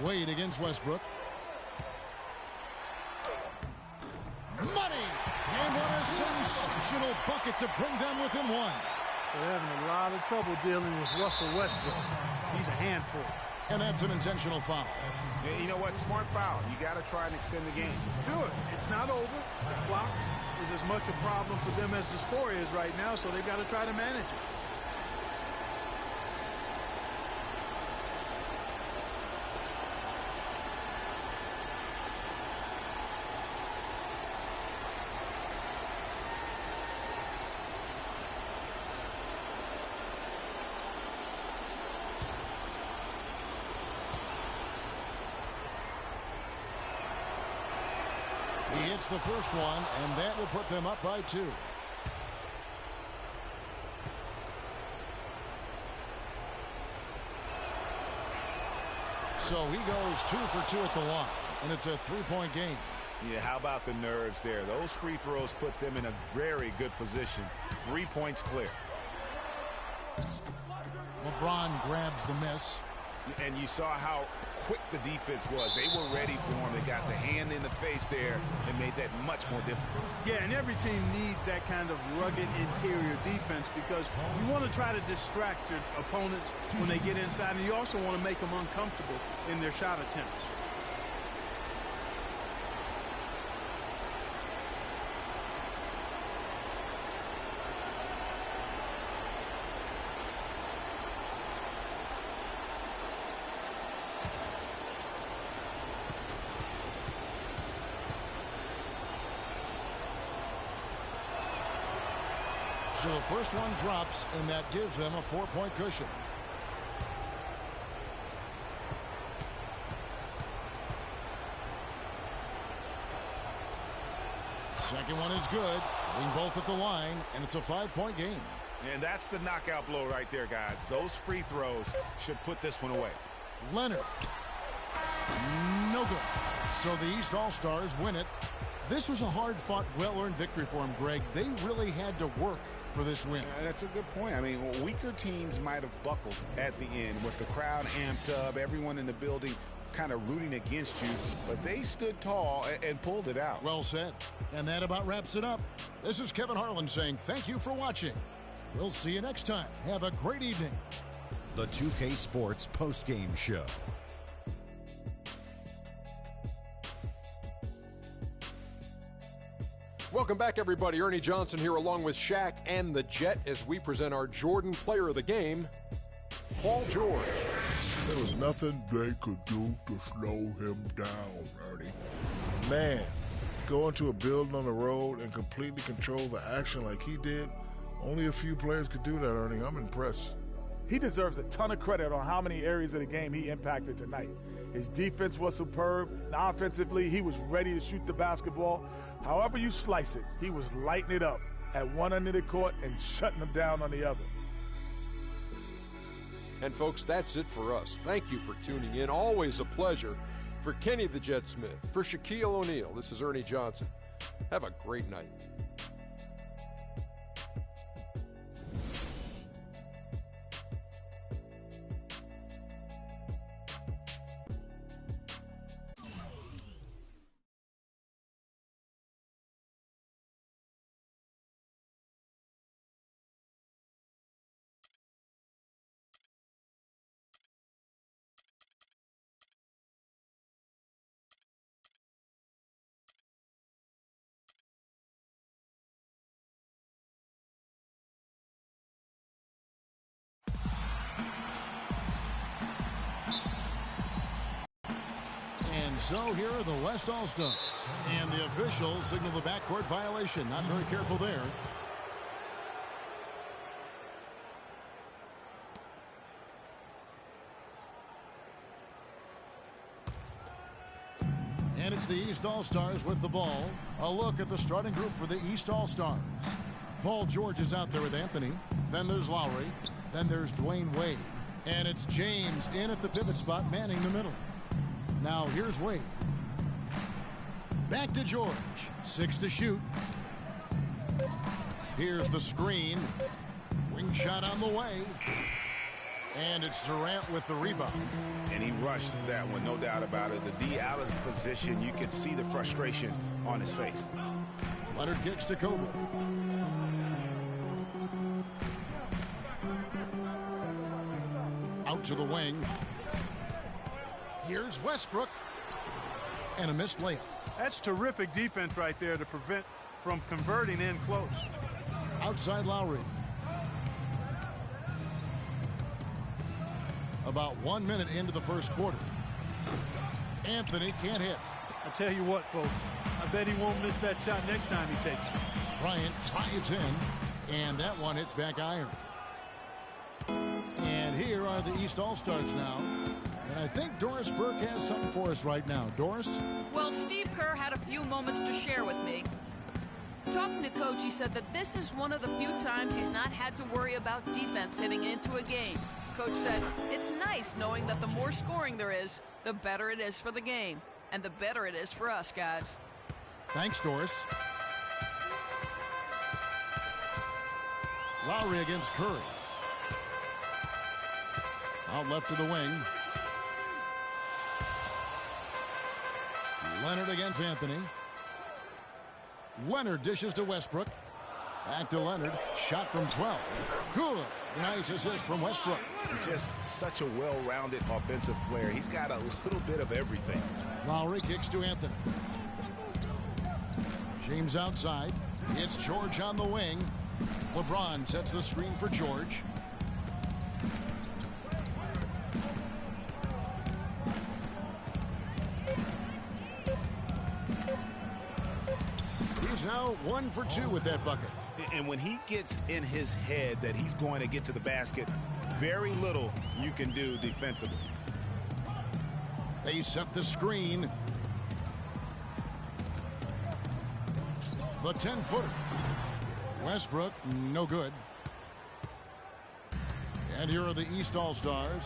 Wade against Westbrook. Money! And what a sensational bucket to bring them within 1. They're having a lot of trouble dealing with Russell Westbrook. He's a handful. And that's an intentional foul. Yeah, you know what? Smart foul. You got to try and extend the game. Sure, it's not over. The clock is as much a problem for them as the score is right now, so they've got to try to manage it. He hits the first one, and that will put them up by 2. So he goes 2 for 2 at the line, and it's a 3-point game. Yeah, how about the nerves there? Those free throws put them in a very good position. 3 points clear. LeBron grabs the miss. And you saw how quick the defense was. They were ready for him. They got the hand in the face there and made that much more difficult. Yeah, and every team needs that kind of rugged interior defense because you want to try to distract your opponents when they get inside, and you also want to make them uncomfortable in their shot attempts. So the first one drops, and that gives them a 4-point cushion. Second one is good. Hitting both at the line, and it's a 5-point game. And that's the knockout blow right there, guys. Those free throws should put this one away. Leonard. No good. So the East All-Stars win it. This was a hard-fought, well-earned victory for them, Greg. They really had to work for this win. That's a good point. I mean, weaker teams might have buckled at the end with the crowd amped up, everyone in the building kind of rooting against you, but they stood tall and pulled it out. Well said. And that about wraps it up. This is Kevin Harlan saying thank you for watching. We'll see you next time. Have a great evening. The 2K Sports Postgame Show. Welcome back, everybody. Ernie Johnson here along with Shaq and the Jet as we present our Jordan Player of the Game, Paul George. There was nothing they could do to slow him down, Ernie. Man, go into a building on the road and completely control the action like he did, only a few players could do that, Ernie. I'm impressed. He deserves a ton of credit on how many areas of the game he impacted tonight. His defense was superb. And offensively, he was ready to shoot the basketball. However you slice it, he was lighting it up at one end of the court and shutting them down on the other. And folks, that's it for us. Thank you for tuning in. Always a pleasure. For Kenny the Jet Smith, for Shaquille O'Neal, this is Ernie Johnson. Have a great night. So here are the West All-Stars. And the officials signal the backcourt violation. Not very careful there. And it's the East All-Stars with the ball. A look at the starting group for the East All-Stars. Paul George is out there with Anthony. Then there's Lowry. Then there's Dwayne Wade. And it's James in at the pivot spot, manning the middle. Now here's Wade. Back to George. 6 to shoot. Here's the screen. Wing shot on the way. And it's Durant with the rebound. And he rushed that one, no doubt about it. The D. Allen's position, you could see the frustration on his face. Leonard kicks to Kobe. Out to the wing. Here's Westbrook. And a missed layup. That's terrific defense right there to prevent from converting in close. Outside Lowry. About 1 minute into the first quarter. Anthony can't hit. I tell you what, folks, I bet he won't miss that shot next time he takes it. Bryant drives in, and that one hits back iron. And here are the East All-Stars now. And I think Doris Burke has something for us right now. Doris? Well, Steve Kerr had a few moments to share with me. Talking to Coach, he said that this is one of the few times he's not had to worry about defense heading into a game. Coach said, it's nice knowing that the more scoring there is, the better it is for the game. And the better it is for us, guys. Thanks, Doris. Lowry against Curry. Out left to the wing. Leonard against Anthony. Leonard dishes to Westbrook. Back to Leonard. Shot from 12. Good. Nice assist from Westbrook. Just such a well-rounded offensive player. He's got a little bit of everything. Lowry kicks to Anthony. James outside. It's George on the wing. LeBron sets the screen for George. He's now 1 for 2 with that bucket. And when he gets in his head that he's going to get to the basket, very little you can do defensively. They set the screen. The 10-footer. Westbrook, no good. And here are the East All-Stars.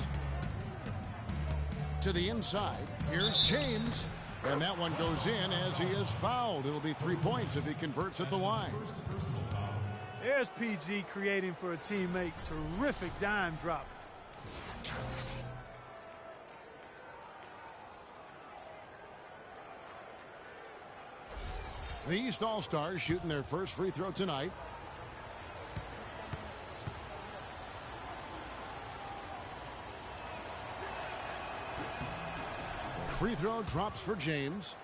To the inside. Here's James. And that one goes in as he is fouled. It'll be 3 points if he converts at the line. There's PG creating for a teammate. Terrific dime drop. The East All-Stars shooting their first free throw tonight. The free throw drops for James.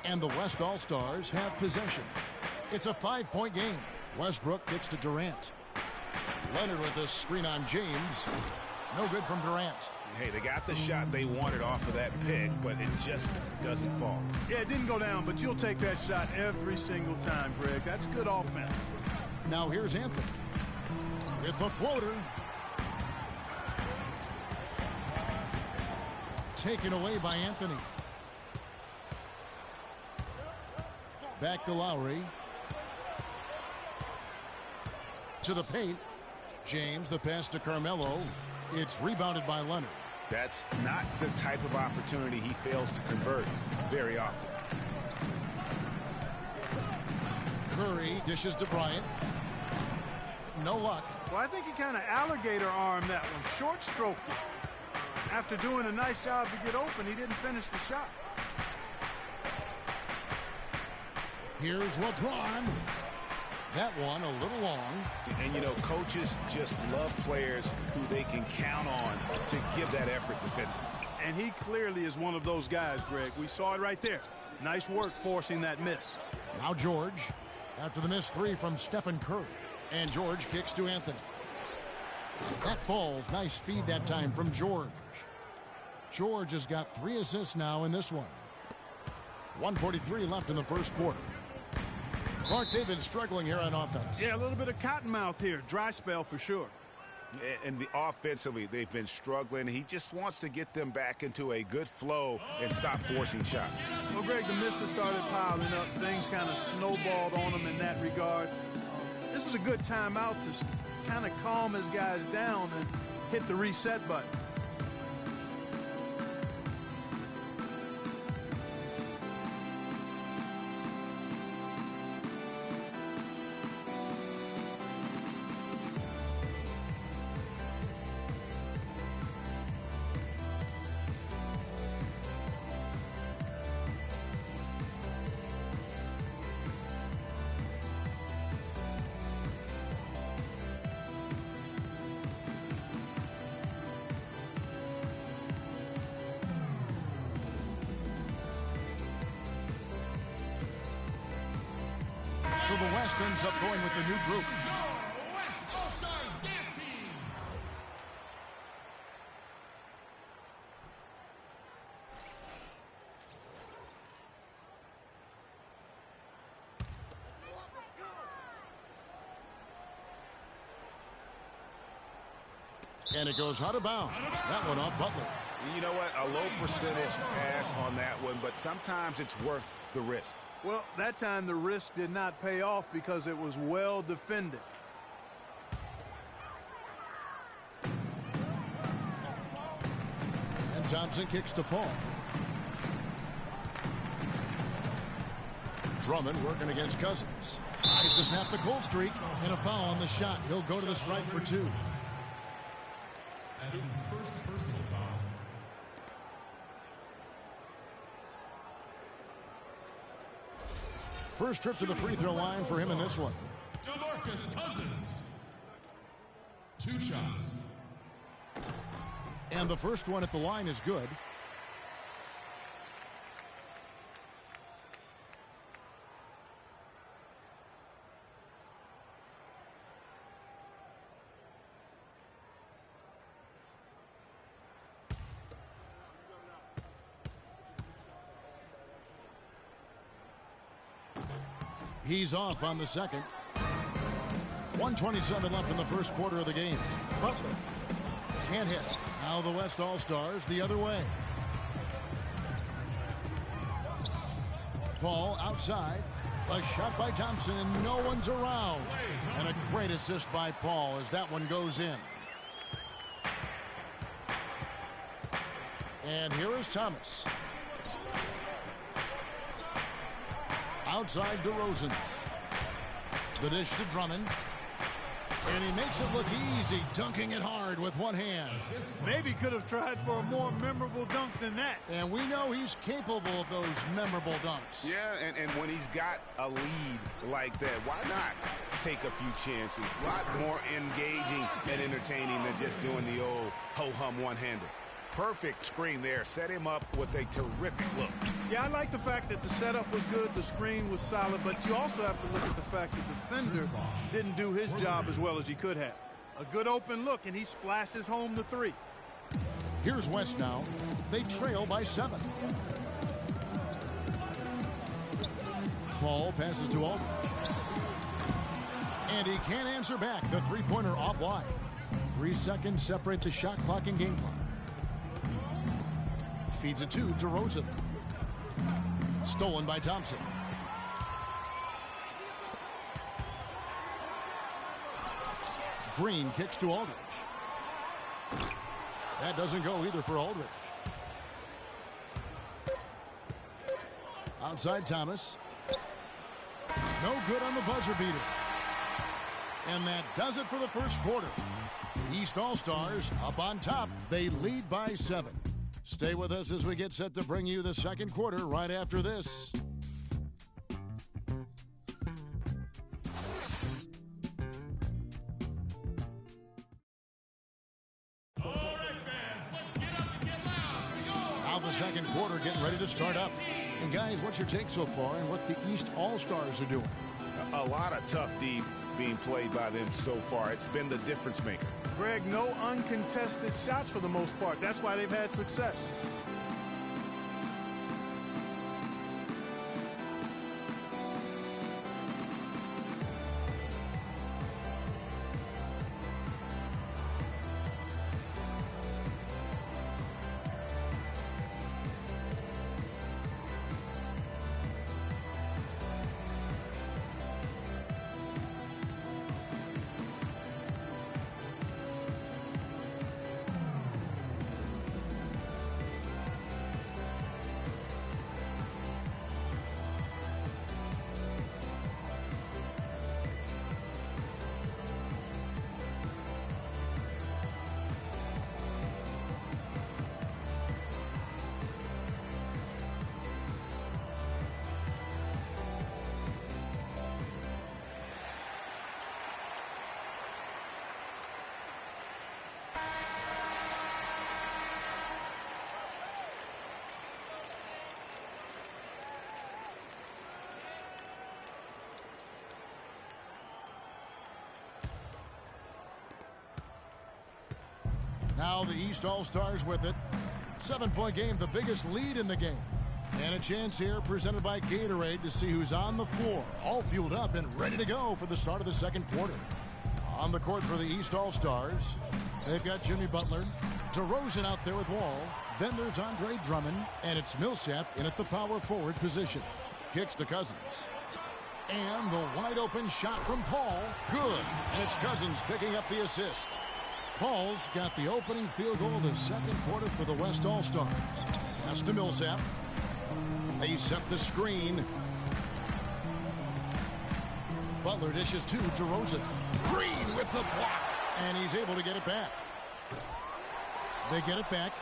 And the West All-Stars have possession. It's a 5-point game. Westbrook kicks to Durant. Leonard with a screen on James. No good from Durant. Hey, they got the shot they wanted off of that pick, but it just doesn't fall. Yeah, it didn't go down, but you'll take that shot every single time, Greg. That's good offense. Now here's Anthony with the floater. Taken away by Anthony. Back to Lowry. To the paint. James, the pass to Carmelo. It's rebounded by Leonard. That's not the type of opportunity he fails to convert very often. Curry dishes to Bryant. No luck. Well, I think he kind of alligator armed that one. Short stroked it. After doing a nice job to get open, he didn't finish the shot. Here's LeBron. That one a little long. And, you know, coaches just love players who they can count on to give that effort defensively. And he clearly is one of those guys, Greg. We saw it right there. Nice work forcing that miss. Now George, after the missed three from Stephen Curry. And George kicks to Anthony. That falls. Nice feed that time from George. George has got 3 assists now in this one. 1:43 left in the first quarter. Clark, they've been struggling here on offense. Yeah, a little bit of cottonmouth here. Dry spell for sure. And offensively, they've been struggling. He just wants to get them back into a good flow and stop forcing shots. Well, Greg, the misses started piling up. Things kind of snowballed on him in that regard. This is a good timeout to kind of calm his guys down and hit the reset button. So the West ends up going with the new group. West All-Stars Dance Team. And it goes out of bounds. That one off Butler. You know what? A low percentage pass on that one, but sometimes it's worth the risk. Well, that time the risk did not pay off because it was well defended. And Thompson kicks to Paul. Drummond working against Cousins. Tries to snap the cold streak, and a foul on the shot. He'll go to the stripe for 2. That's his first personal foul. First trip to the free throw line for him in this one. DeMarcus Cousins. 2 shots. And the first one at the line is good. He's off on the second. 1:27 left in the first quarter of the game. Butler can't hit. Now the West All-Stars the other way. Paul outside. A shot by Thompson, and no one's around. And a great assist by Paul as that one goes in. And here is Thomas. Outside DeRozan. The dish to Drummond. And he makes it look easy, dunking it hard with one hand. Maybe could have tried for a more memorable dunk than that. And we know he's capable of those memorable dunks. Yeah, and when he's got a lead like that, why not take a few chances? A lot more engaging and entertaining than just doing the old ho-hum one-hander. Perfect screen there. Set him up with a terrific look. Yeah, I like the fact that the setup was good, the screen was solid, but you also have to look at the fact the defender didn't do his job as well as he could have. A good open look, and he splashes home the three. Here's West now. They trail by 7. Paul passes to Aldridge. And he can't answer back. The three-pointer offline. 3 seconds separate the shot clock and game clock. Feeds it to DeRozan. Stolen by Thompson. Green kicks to Aldridge. That doesn't go either for Aldridge. Outside Thomas. No good on the buzzer beater. And that does it for the first quarter. The East All-Stars up on top. They lead by 7. Stay with us as we get set to bring you the second quarter right after this. Now the second quarter getting ready to start up. And guys, what's your take so far on what the East All-Stars are doing? A lot of tough D being played by them so far. It's been the difference maker. Greg, no uncontested shots for the most part. That's why they've had success. Now the East All-Stars with it. 7-point game, the biggest lead in the game. And a chance here presented by Gatorade to see who's on the floor. All fueled up and ready to go for the start of the second quarter. On the court for the East All-Stars, they've got Jimmy Butler, DeRozan out there with Wall. Then there's Andre Drummond, and it's Millsap in at the power forward position. Kicks to Cousins. And the wide open shot from Paul. Good. And it's Cousins picking up the assist. Paul's got the opening field goal of the second quarter for the West All-Stars. Pass to Millsap. They set the screen. Butler dishes to DeRozan. Green with the block. And he's able to get it back. They get it back.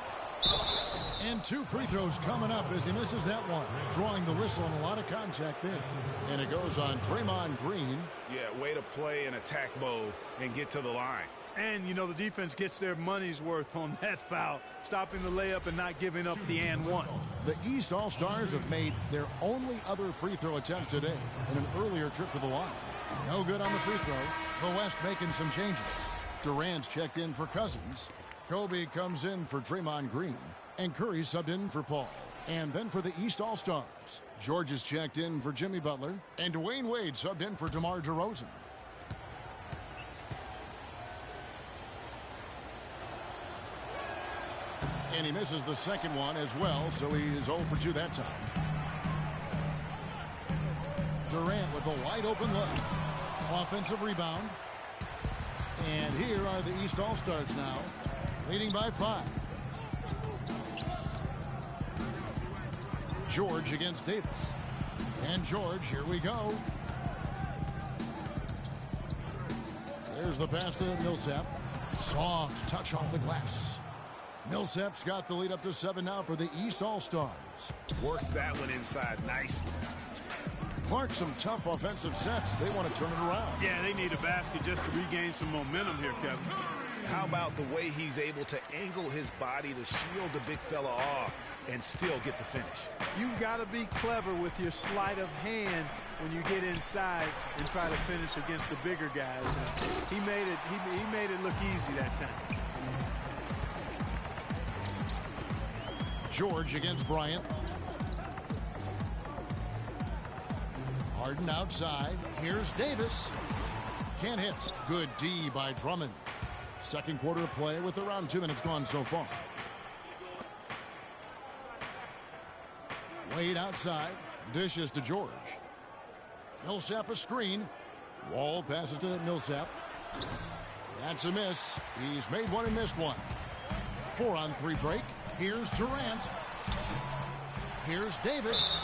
And 2 free throws coming up as he misses that one. Drawing the whistle and a lot of contact there. And it goes on Draymond Green. Yeah, way to play in attack mode and get to the line. And, you know, the defense gets their money's worth on that foul, stopping the layup and not giving up the and one. The East All-Stars have made their only other free throw attempt today in an earlier trip to the line. No good on the free throw. The West making some changes. Durant's checked in for Cousins. Kobe comes in for Draymond Green. And Curry subbed in for Paul. And then for the East All-Stars, George is checked in for Jimmy Butler. And Dwayne Wade subbed in for DeMar DeRozan. And he misses the second one as well, so he is 0 for 2 that time. Durant with a wide open look. Offensive rebound. And here are the East All-Stars now, leading by 5. George against Davis. And George, here we go. There's the pass to Millsap. Soft touch off the glass. Millsap's got the lead up to 7 now for the East All-Stars. Worked that one inside nicely. Clark, some tough offensive sets. They want to turn it around. Yeah, they need a basket just to regain some momentum here, Kevin. How about the way he's able to angle his body to shield the big fella off and still get the finish? You've got to be clever with your sleight of hand when you get inside and try to finish against the bigger guys. He made it look easy that time. George against Bryant. Harden outside. Here's Davis. Can't hit. Good D by Drummond. Second quarter of play with around 2 minutes gone so far. Wade outside. Dishes to George. Millsap a screen. Wall passes to Millsap. That's a miss. He's made one and missed one. 4-on-3 break. Here's Durant. Here's Davis.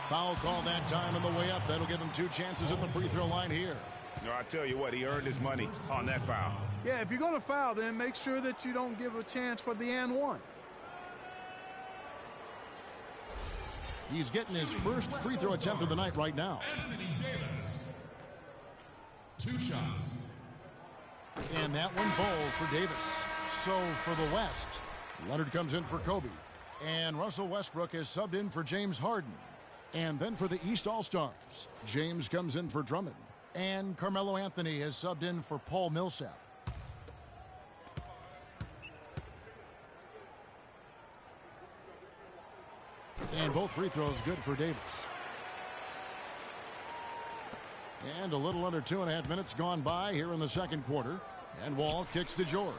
Foul call that time on the way up. That'll give him 2 chances at the free throw line here. No, I tell you what, he earned his money on that foul. Yeah, if you're going to foul, then make sure that you don't give a chance for the and one. He's getting his first free throw attempt of the night right now. Anthony Davis. 2 shots. And that one falls for Davis. So for the West, Leonard comes in for Kobe. And Russell Westbrook is subbed in for James Harden. And then for the East All-Stars, James comes in for Drummond. And Carmelo Anthony is subbed in for Paul Millsap. And both free throws good for Davis. And a little under 2.5 minutes gone by here in the second quarter. And Wall kicks to George.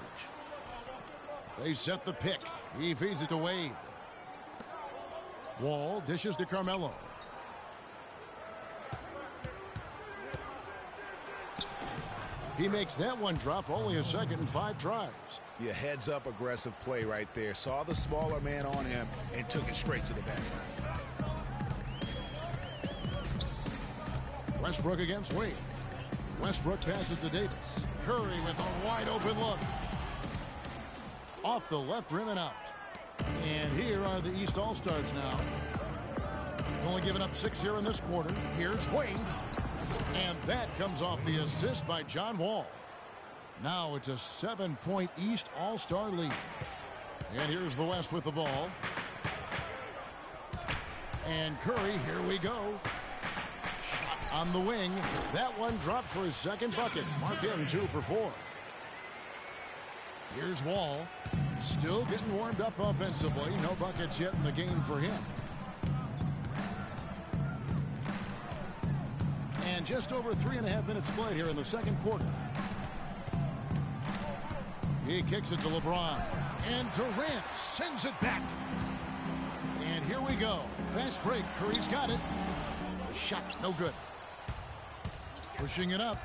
They set the pick. He feeds it to Wade. Wall dishes to Carmelo. He makes that one drop only a second and 5 tries. Yeah, heads up aggressive play right there. Saw the smaller man on him and took it straight to the basket. Westbrook against Wade. Westbrook passes to Davis. Curry with a wide open look. Off the left rim and out. And here are the East All-Stars now. Only giving up 6 here in this quarter. Here's Wade. And that comes off the assist by John Wall. Now it's a 7-point East All-Star lead. And here's the West with the ball. And Curry, here we go. Shot on the wing. That one dropped for his second bucket. Mark him 2 for 4. Here's Wall. Still getting warmed up offensively. No buckets yet in the game for him. And just over 3.5 minutes played here in the second quarter. He kicks it to LeBron. And Durant sends it back. And here we go. Fast break. Curry's got it. The shot, no good. Pushing it up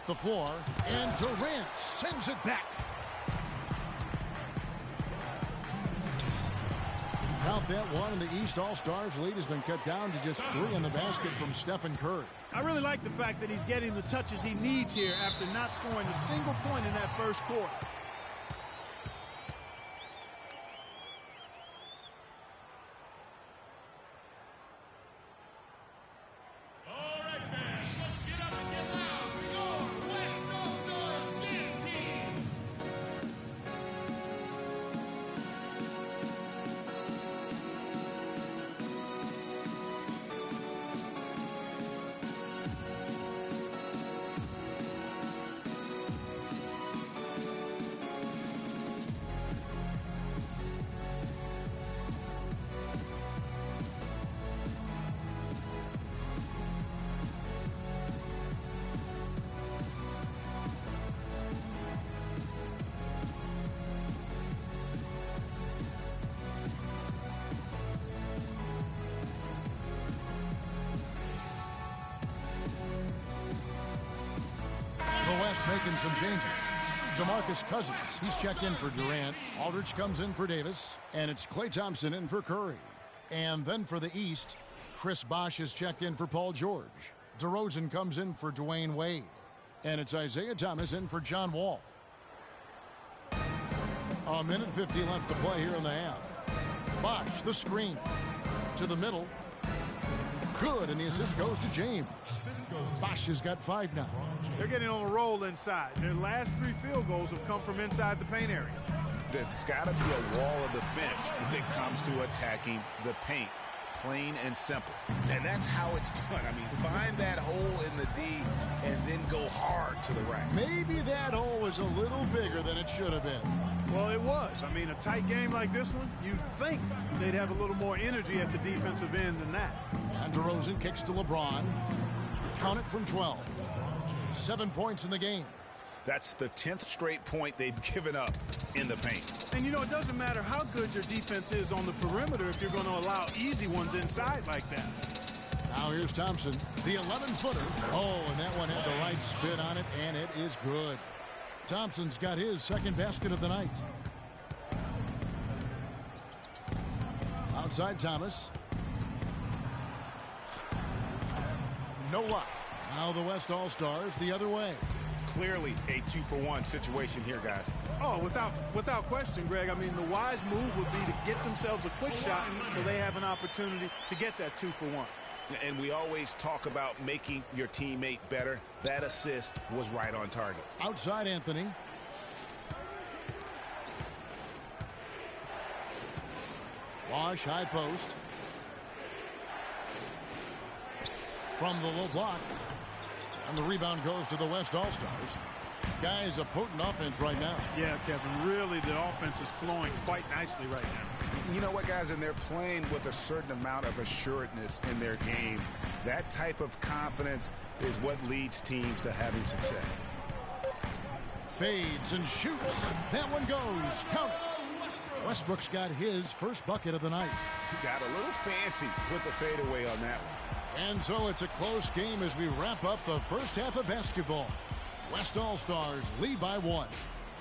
the floor. And Durant sends it back. Count that one, and the East All-Stars lead has been cut down to just 3 in the basket from Stephen Curry. I really like the fact that he's getting the touches he needs here after not scoring a single point in that first quarter. All right, fans, let's get up and get loud. We go, West All-Stars Dance Team. The West making some changes. DeMarcus Cousins, he's checked in for Durant. Aldridge comes in for Davis. And it's Klay Thompson in for Curry. And then for the East, Chris Bosh is checked in for Paul George. DeRozan comes in for Dwayne Wade. And it's Isaiah Thomas in for John Wall. A minute 50 left to play here in the half. Bosh, the screen. To the middle. Good, and the assist goes to James. Bosh has got 5 now. They're getting on a roll inside. Their last 3 field goals have come from inside the paint area. There's got to be a wall of defense when it comes to attacking the paint. Plain and simple. And that's how it's done. I mean, find that hole in the D and then go hard to the rack. Maybe that hole was a little bigger than it should have been. Well, it was. I mean, a tight game like this one, you'd think they'd have a little more energy at the defensive end than that. And DeRozan kicks to LeBron. Count it from 12. 7 points in the game. That's the 10th straight point they've given up in the paint. And, you know, it doesn't matter how good your defense is on the perimeter if you're going to allow easy ones inside like that. Now here's Thompson, the 11-footer. Oh, and that one had the right spin on it, and it is good. Thompson's got his second basket of the night. Outside Thomas. No luck. Now the West All-Stars the other way. Clearly a 2-for-1 situation here, guys. Oh, without question, Greg. I mean, the wise move would be to get themselves a quick shot so they have an opportunity to get that 2-for-1. And we always talk about making your teammate better. That assist was right on target. Outside Anthony. Bosh, high post. From the low block. And the rebound goes to the West All-Stars. Guys, a potent offense right now. Yeah, Kevin, really the offense is flowing quite nicely right now. You know what, guys, and they're playing with a certain amount of assuredness in their game. That type of confidence is what leads teams to having success. Fades and shoots. That one goes. Count it. Westbrook's got his first bucket of the night. He got a little fancy with the fadeaway on that one. And so it's a close game as we wrap up the first half of basketball. West All-Stars lead by 1.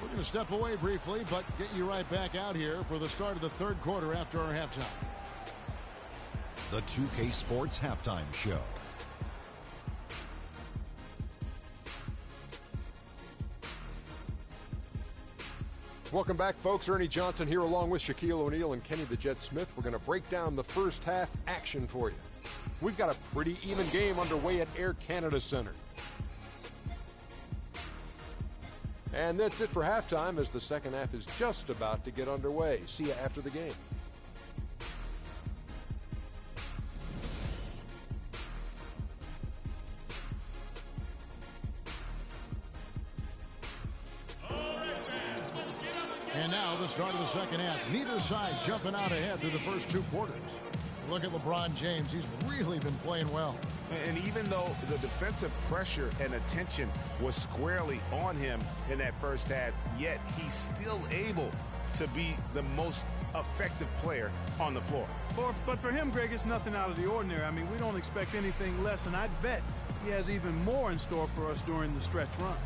We're going to step away briefly, but get you right back out here for the start of the third quarter after our halftime. The 2K Sports Halftime Show. Welcome back, folks. Ernie Johnson here along with Shaquille O'Neal and Kenny the Jet Smith. We're going to break down the first half action for you. We've got a pretty even game underway at Air Canada Center. And that's it for halftime as the second half is just about to get underway. See you after the game. And now the start of the second half. Neither side jumping out ahead through the first 2 quarters. Look at LeBron James. He's really been playing well. And even though the defensive pressure and attention was squarely on him in that first half, yet he's still able to be the most effective player on the floor. But for him, Greg, it's nothing out of the ordinary. I mean, we don't expect anything less, and I bet he has even more in store for us during the stretch run.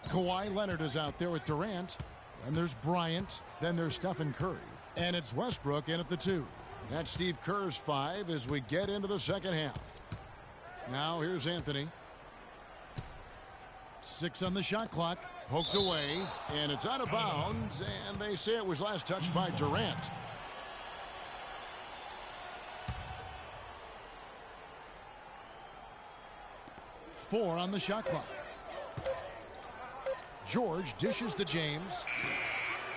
Kawhi Leonard is out there with Durant. Then there's Bryant. Then there's Stephen Curry. And it's Westbrook in at the 2. That's Steve Kerr's 5 as we get into the second half. Now here's Anthony. 6 on the shot clock. Poked away. And it's out of bounds. And they say it was last touched by Durant. 4 on the shot clock. George dishes to James.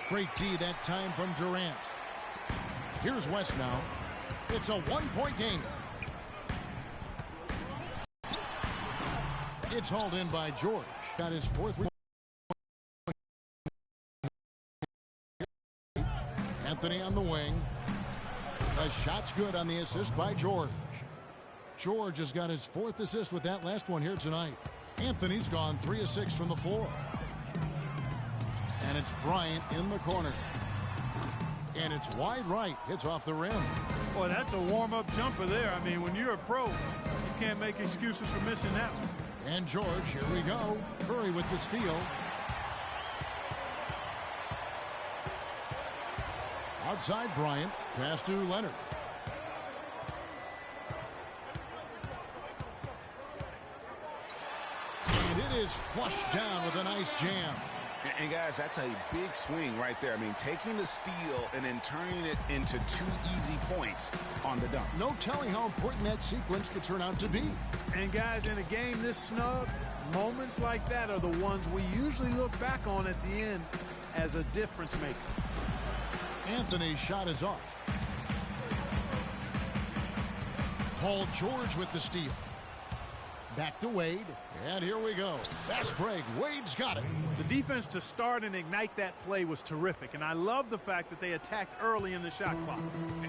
Great D that time from Durant. Here's West now. It's a 1-point game. It's hauled in by George. Got his 4th. Anthony on the wing. The shot's good on the assist by George. George has got his 4th assist with that last one here tonight. Anthony's gone 3 of 6 from the floor. And it's Bryant in the corner. And it's wide right. Hits off the rim. Boy, that's a warm-up jumper there. I mean, when you're a pro, you can't make excuses for missing that one. And George, here we go. Curry with the steal. Outside Bryant. Pass to Leonard. And it is flushed down with a nice jam. And guys, that's a big swing right there. I mean, taking the steal and then turning it into 2 easy points on the dunk. No telling how important that sequence could turn out to be. And guys, in a game this snug, moments like that are the ones we usually look back on at the end as a difference maker. Anthony's shot is off. Paul George with the steal. Back to Wade. And here we go. Fast break. Wade's got it. The defense to start and ignite that play was terrific. And I love the fact that they attacked early in the shot clock.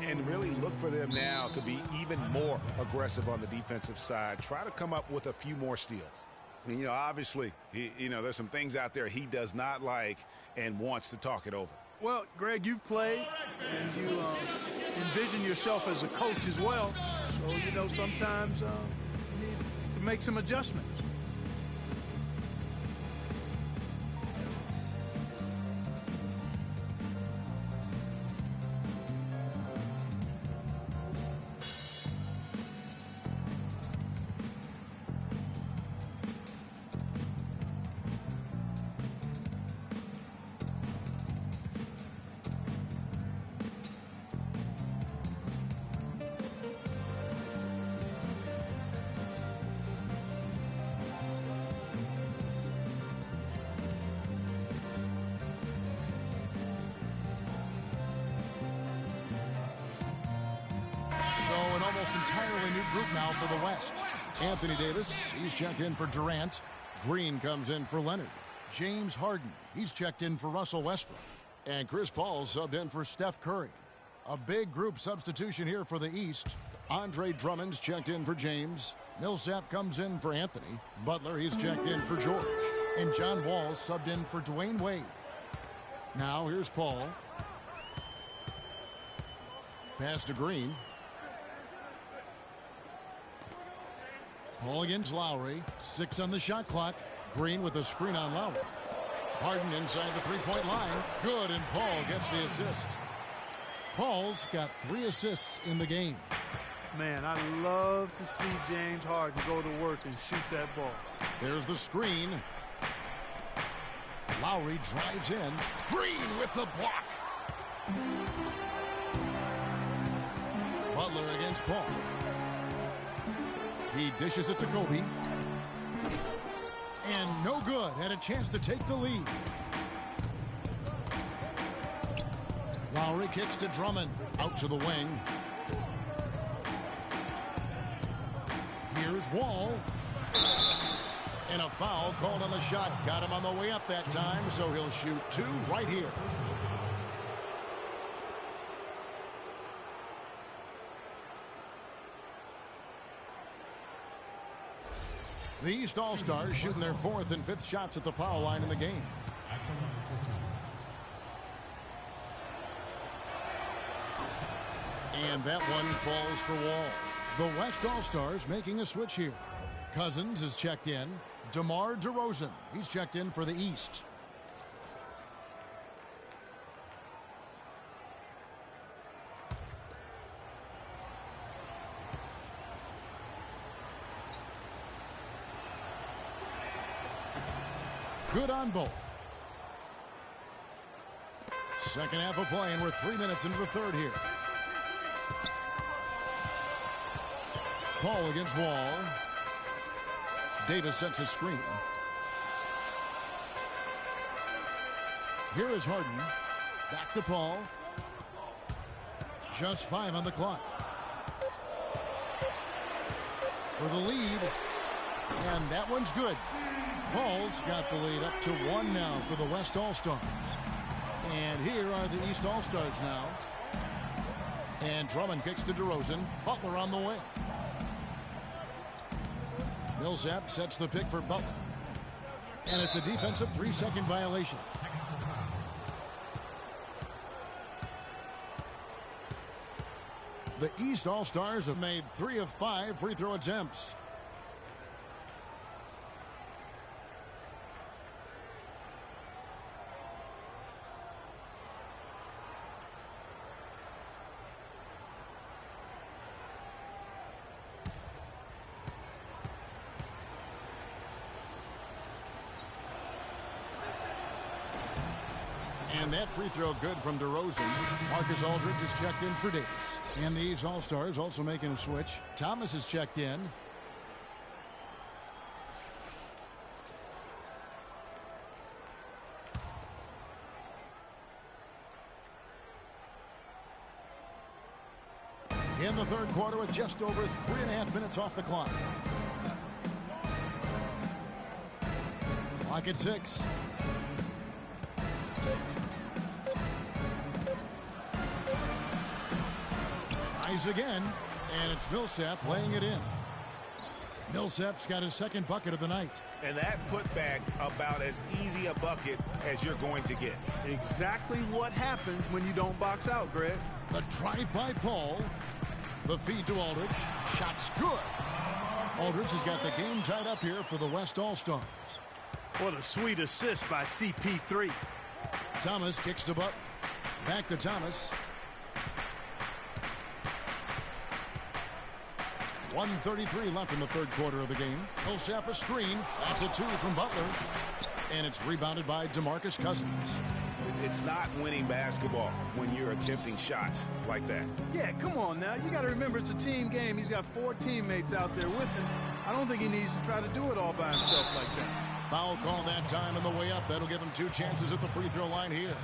And really look for them now to be even more aggressive on the defensive side. Try to come up with a few more steals. And, you know, obviously, there's some things out there he does not like and wants to talk it over. Well, Greg, you've played and you envision yourself as a coach as well. So, you know, sometimes you need to make some adjustments. Entirely new group now for the West. Anthony Davis, he's checked in for Durant. Green comes in for Leonard. James Harden, he's checked in for Russell Westbrook. And Chris Paul subbed in for Steph Curry. A big group substitution here for the East. Andre Drummond's checked in for James. Millsap comes in for Anthony. Butler, he's checked in for George. And John Wall subbed in for Dwayne Wade. Now here's Paul. Pass to Green. Paul against Lowry. 6 on the shot clock. Green with a screen on Lowry. Harden inside the three-point line. Good, and Paul gets the assist. Paul's got 3 assists in the game. Man, I love to see James Harden go to work and shoot that ball. There's the screen. Lowry drives in. Green with the block. Butler against Paul. He dishes it to Kobe. And no good. Had a chance to take the lead. Lowry kicks to Drummond. Out to the wing. Here's Wall. And a foul called on the shot. Got him on the way up that time, so he'll shoot 2 right here. The East All-Stars shooting their 4th and 5th shots at the foul line in the game. And that one falls for Wall. The West All-Stars making a switch here. Cousins is checked in. DeMar DeRozan, he's checked in for the East. Good on both. Second half of play, and we're 3 minutes into the third here. Paul against Wall. Davis sets a screen. Here is Harden. Back to Paul. Just 5 on the clock. For the lead. And that one's good. Paul's got the lead up to 1 now for the West All-Stars. And here are the East All-Stars now. And Drummond kicks to DeRozan. Butler on the wing. Millsap sets the pick for Butler. And it's a defensive 3-second violation. The East All-Stars have made 3 of 5 free throw attempts. And that free throw good from DeRozan. Marcus Aldridge is checked in for Davis. And the East All-Stars also making a switch. Thomas is checked in. In the third quarter with just over 3.5 minutes off the clock. Clock at 6. Tries again, and it's Millsap laying it in. Millsap's got his second bucket of the night. And that putback about as easy a bucket as you're going to get. Exactly what happens when you don't box out, Greg. The drive by Paul. The feed to Aldridge. Shot's good. Aldridge has got the game tied up here for the West All-Stars. What a sweet assist by CP3. Thomas kicks to Butler. Back to Thomas. 1:33 left in the third quarter of the game. Millsap a screen. That's a 2 from Butler. And it's rebounded by DeMarcus Cousins. It's not winning basketball when you're attempting shots like that. Yeah, come on now. You got to remember it's a team game. He's got 4 teammates out there with him. I don't think he needs to try to do it all by himself like that. Foul call that time on the way up. That'll give him 2 chances at the free throw line here.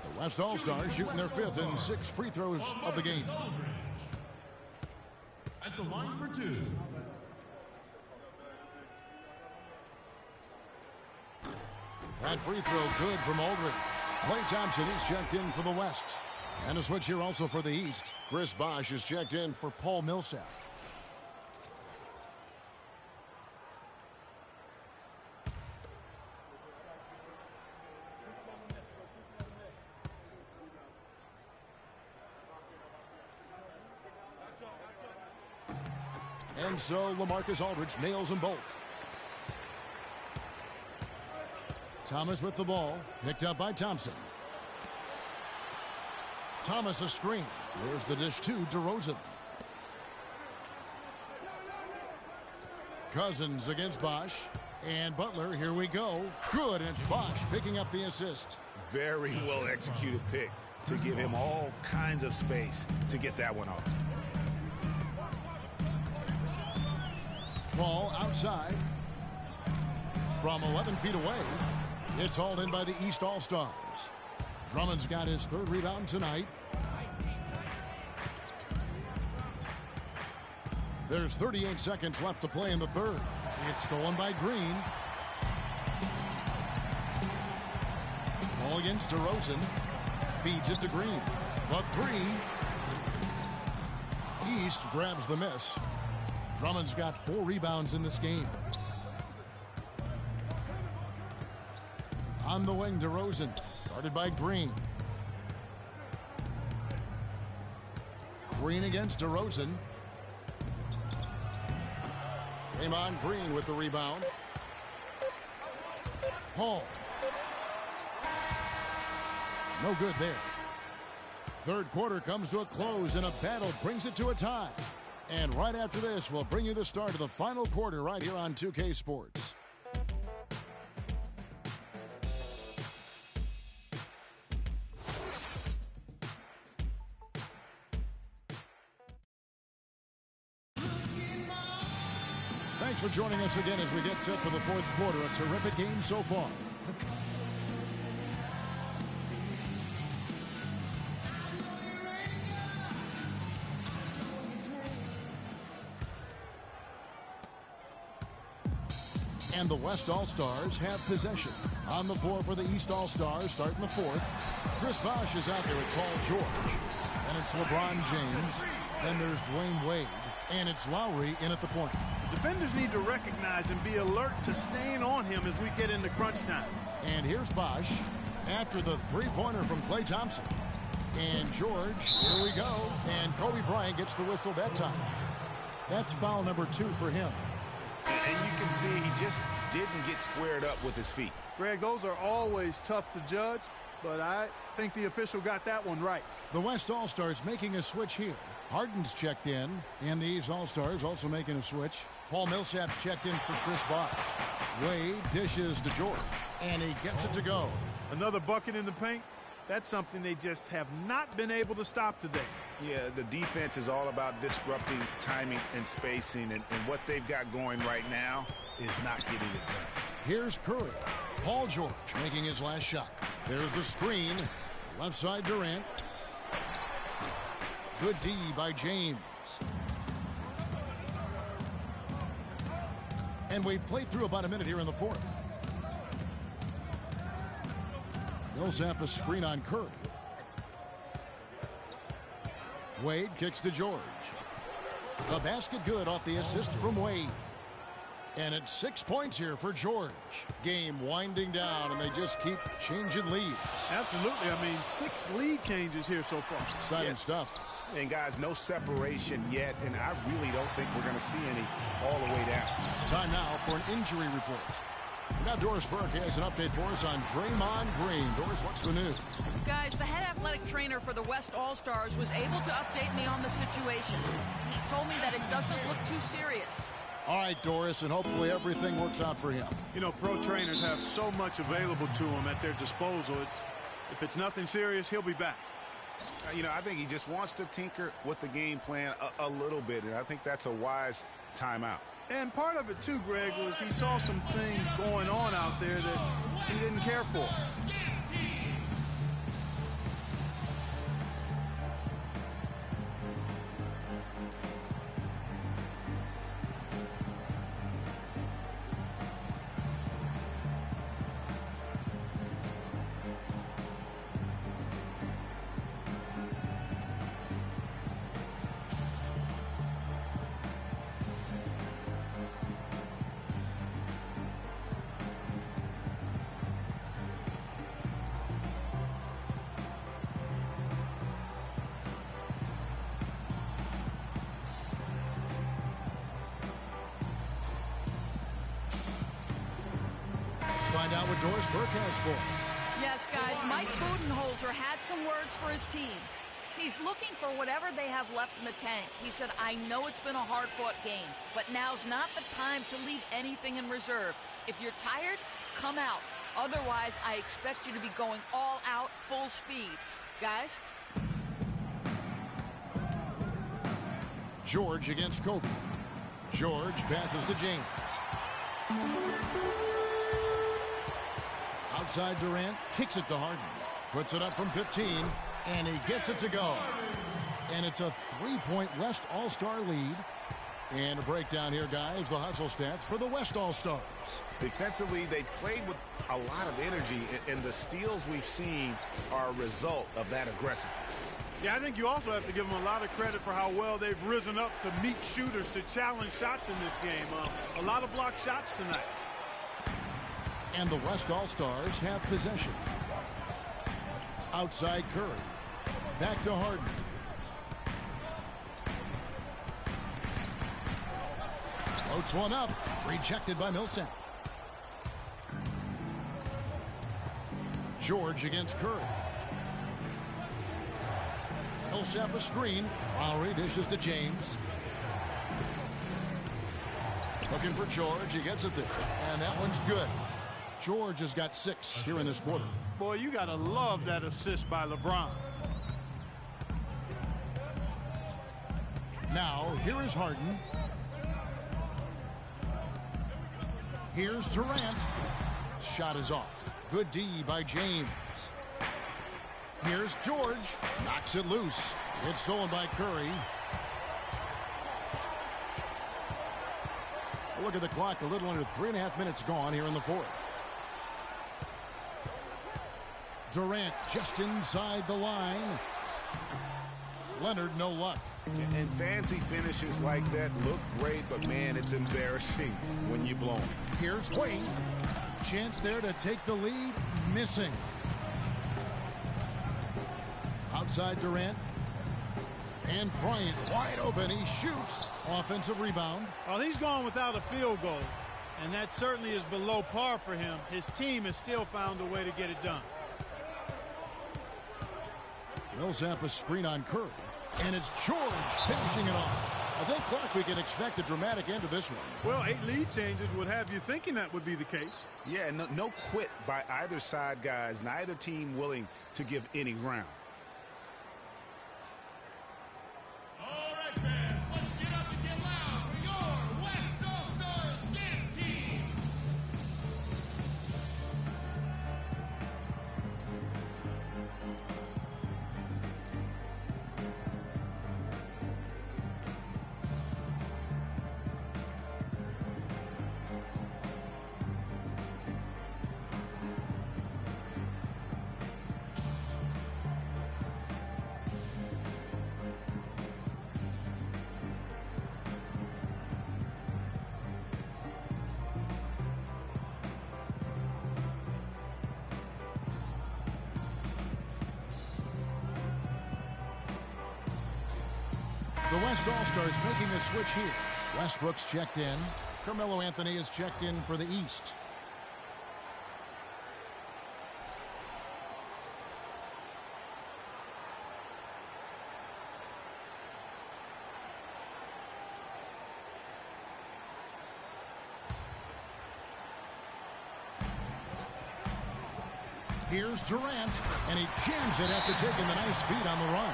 The West All-Stars shooting their 5th and 6th free throws of the game. At the line for 2. That free throw good from Aldridge. Klay Thompson is checked in for the West. And a switch here also for the East. Chris Bosh is checked in for Paul Millsap. And so LaMarcus Aldridge nails them both. Thomas with the ball. Picked up by Thompson. Thomas a screen. There's the dish to DeRozan. Cousins against Bosh. And Butler, here we go. Good, and it's Bosh picking up the assist. Very well executed pick to give him all kinds of space to get that one off. Ball outside. From 11 feet away. It's hauled in by the East All-Stars. Drummond's got his 3rd rebound tonight. There's 38 seconds left to play in the 3rd. It's stolen by Green. Ball against DeRozan. Feeds it to Green. The 3. East grabs the miss. Drummond's got 4 rebounds in this game. On the wing, DeRozan. Guarded by Green. Green against DeRozan. Draymond Green with the rebound. Paul. No good there. Third quarter comes to a close and a battle brings it to a tie. And right after this, we'll bring you the start of the final quarter right here on 2K Sports. Thanks for joining us again as we get set for the fourth quarter. A terrific game so far. And the West All-Stars have possession. On the floor for the East All-Stars, starting the fourth. Chris Bosh is out there with Paul George. And it's LeBron James. Then there's Dwayne Wade. And it's Lowry in at the point. Defenders need to recognize and be alert to staying on him as we get into crunch time. And here's Bosh after the three-pointer from Klay Thompson. And George, here we go. And Kobe Bryant gets the whistle that time. That's foul number 2 for him. And you can see he just didn't get squared up with his feet. Greg, those are always tough to judge, but I think the official got that one right. The West All-Stars making a switch here. Harden's checked in, and the East All-Stars also making a switch. Paul Millsap's checked in for Chris Bosh. Wade dishes to George, and he gets it to go. Another bucket in the paint. That's something they just have not been able to stop today. Yeah, the defense is all about disrupting timing and spacing, and what they've got going right now is not getting it done. Here's Curry. Paul George making his last shot. There's the screen. Left side Durant. Good D by James. And we've played through about a minute here in the fourth. Millsap a screen on Curry. Wade kicks to George. The basket good off the assist from Wade. And it's 6 points here for George. Game winding down, and they just keep changing leads. Absolutely. I mean, 6 lead changes here so far. Exciting stuff. And, guys, no separation yet, and I really don't think we're going to see any all the way down. Time now for an injury report. Now Doris Burke has an update for us on Draymond Green. Doris, what's the news? Guys, the head athletic trainer for the West All-Stars was able to update me on the situation. He told me that it doesn't look too serious. All right, Doris, and hopefully everything works out for him. You know, pro trainers have so much available to them at their disposal. If it's nothing serious, he'll be back. You know, I think he just wants to tinker with the game plan a little bit, and I think that's a wise timeout. And part of it, too, Greg, was he saw some things going on out there that he didn't care for. Find out what Doris Burke has for us. Yes, guys, Mike Budenholzer had some words for his team. He's looking for whatever they have left in the tank. He said, I know it's been a hard-fought game, but now's not the time to leave anything in reserve. If you're tired, come out. Otherwise, I expect you to be going all out, full speed. Guys? George against Kobe. George passes to James. Outside Durant, kicks it to Harden. Puts it up from 15, and he gets it to go. And it's a 3-point West All-Star lead. And a breakdown here, guys, the hustle stats for the West All-Stars. Defensively, they played with a lot of energy, and the steals we've seen are a result of that aggressiveness. Yeah, I think you also have to give them a lot of credit for how well they've risen up to meet shooters, to challenge shots in this game. A lot of blocked shots tonight. And the West All-Stars have possession. Outside Curry. Back to Harden. Floats one up. Rejected by Millsap. George against Curry. Millsap a screen. Lowry dishes to James. Looking for George. He gets it there. And that one's good. George has got 6 here in this quarter. Boy, you got to love that assist by LeBron. Now, here is Harden. Here's Durant. Shot is off. Good D by James. Here's George. Knocks it loose. It's stolen by Curry. Look at the clock. A little under 3.5 minutes gone here in the fourth. Durant just inside the line. Leonard, no luck. And fancy finishes like that look great, but man, it's embarrassing when you blow them. Here's Wade. Chance there to take the lead. Missing. Outside Durant. And Bryant wide open. He shoots. Offensive rebound. Well, he's gone without a field goal, and that certainly is below par for him. His team has still found a way to get it done. Millsap a screen on Curry. And it's George finishing it off. I think, Clark, we can expect a dramatic end to this one. Well, 8 lead changes would have you thinking that would be the case. Yeah, no quit by either side, guys. Neither team willing to give any ground. All right, fans, let's get up and get loud for your West All-Stars dance team. The West All-Stars making a switch here. Westbrook's checked in. Carmelo Anthony is checked in for the East. Here's Durant, and he jams it after taking the nice feed on the run.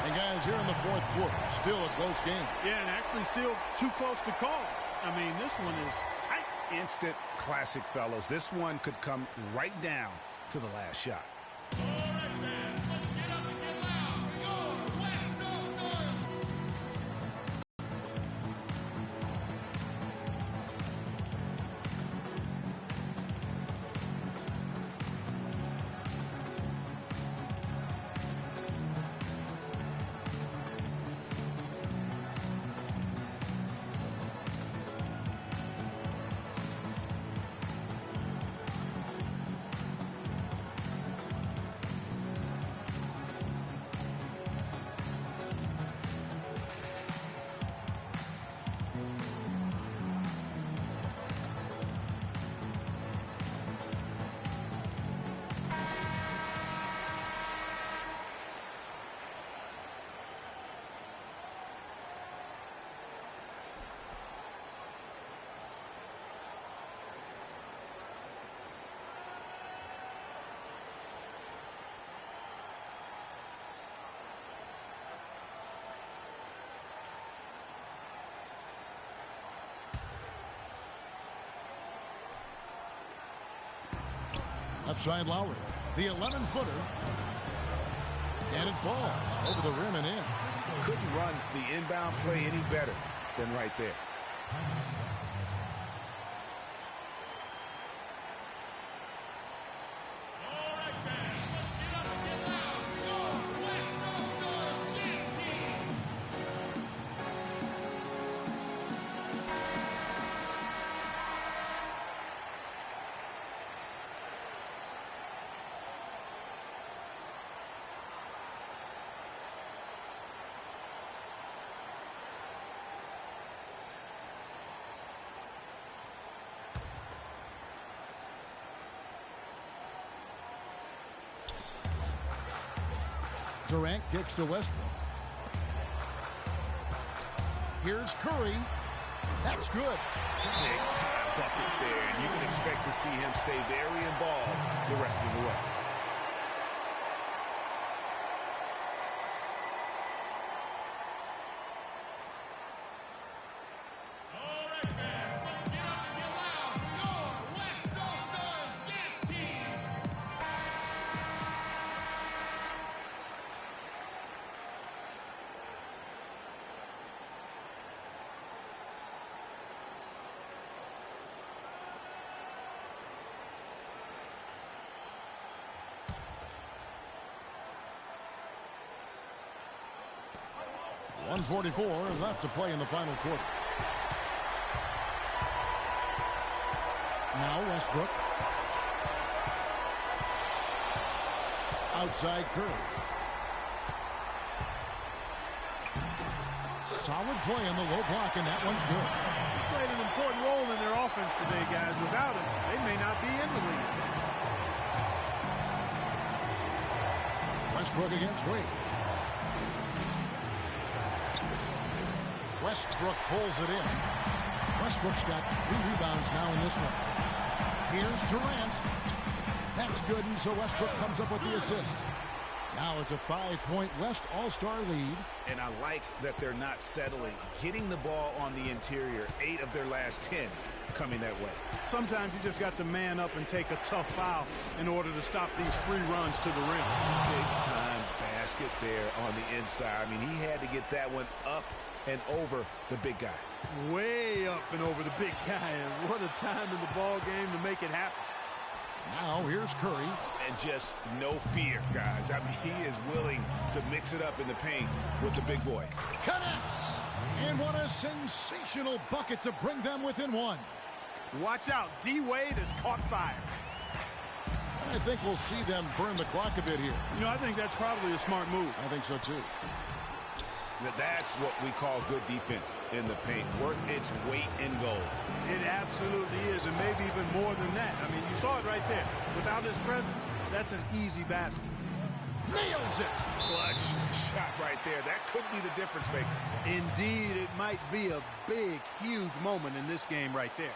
And guys, here in the fourth quarter, still a close game. Yeah, and actually still too close to call. I mean, this one is tight. Instant classic, fellas. This one could come right down to the last shot. All right, fans, let's get up and get loud for your West All-Stars. Left side Lowry. The 11-footer. And it falls over the rim and in. Couldn't run the inbound play any better than right there. All right, fans, let's get up and get loud for your West All-Stars dance team. Durant kicks to Westbrook. Here's Curry. That's good. Big time bucket there, and you can expect to see him stay very involved the rest of the way. All right, fans, let's get up and get 1:44 left to play in the final quarter. Now Westbrook. Outside Curry. Solid play in the low block, and that one's good. He's played an important role in their offense today, guys. Without him, they may not be in the league. Westbrook against Wade. Westbrook pulls it in. Westbrook's got 3 rebounds now in this one. Here's Durant. That's good, and so Westbrook comes up with the assist. Now it's a 5-point West All-Star lead. And I like that they're not settling. Getting the ball on the interior, 8 of their last 10 coming that way. Sometimes you just got to man up and take a tough foul in order to stop these free runs to the rim. Big-time basket there on the inside. I mean, he had to get that one up and over the big guy. Way up and over the big guy, and what a time in the ball game to make it happen. Now here's Curry. And just no fear, guys. I mean, he is willing to mix it up in the paint with the big boys. Connects! And what a sensational bucket to bring them within 1. Watch out, D-Wade has caught fire. And I think we'll see them burn the clock a bit here. You know, I think that's probably a smart move. I think so, too. That's what we call good defense in the paint. Worth its weight in gold. It absolutely is, and maybe even more than that. I mean, you saw it right there. Without his presence, that's an easy basket. Nails it! Clutch shot right there. That could be the difference maker. Indeed, it might be a big, huge moment in this game right there.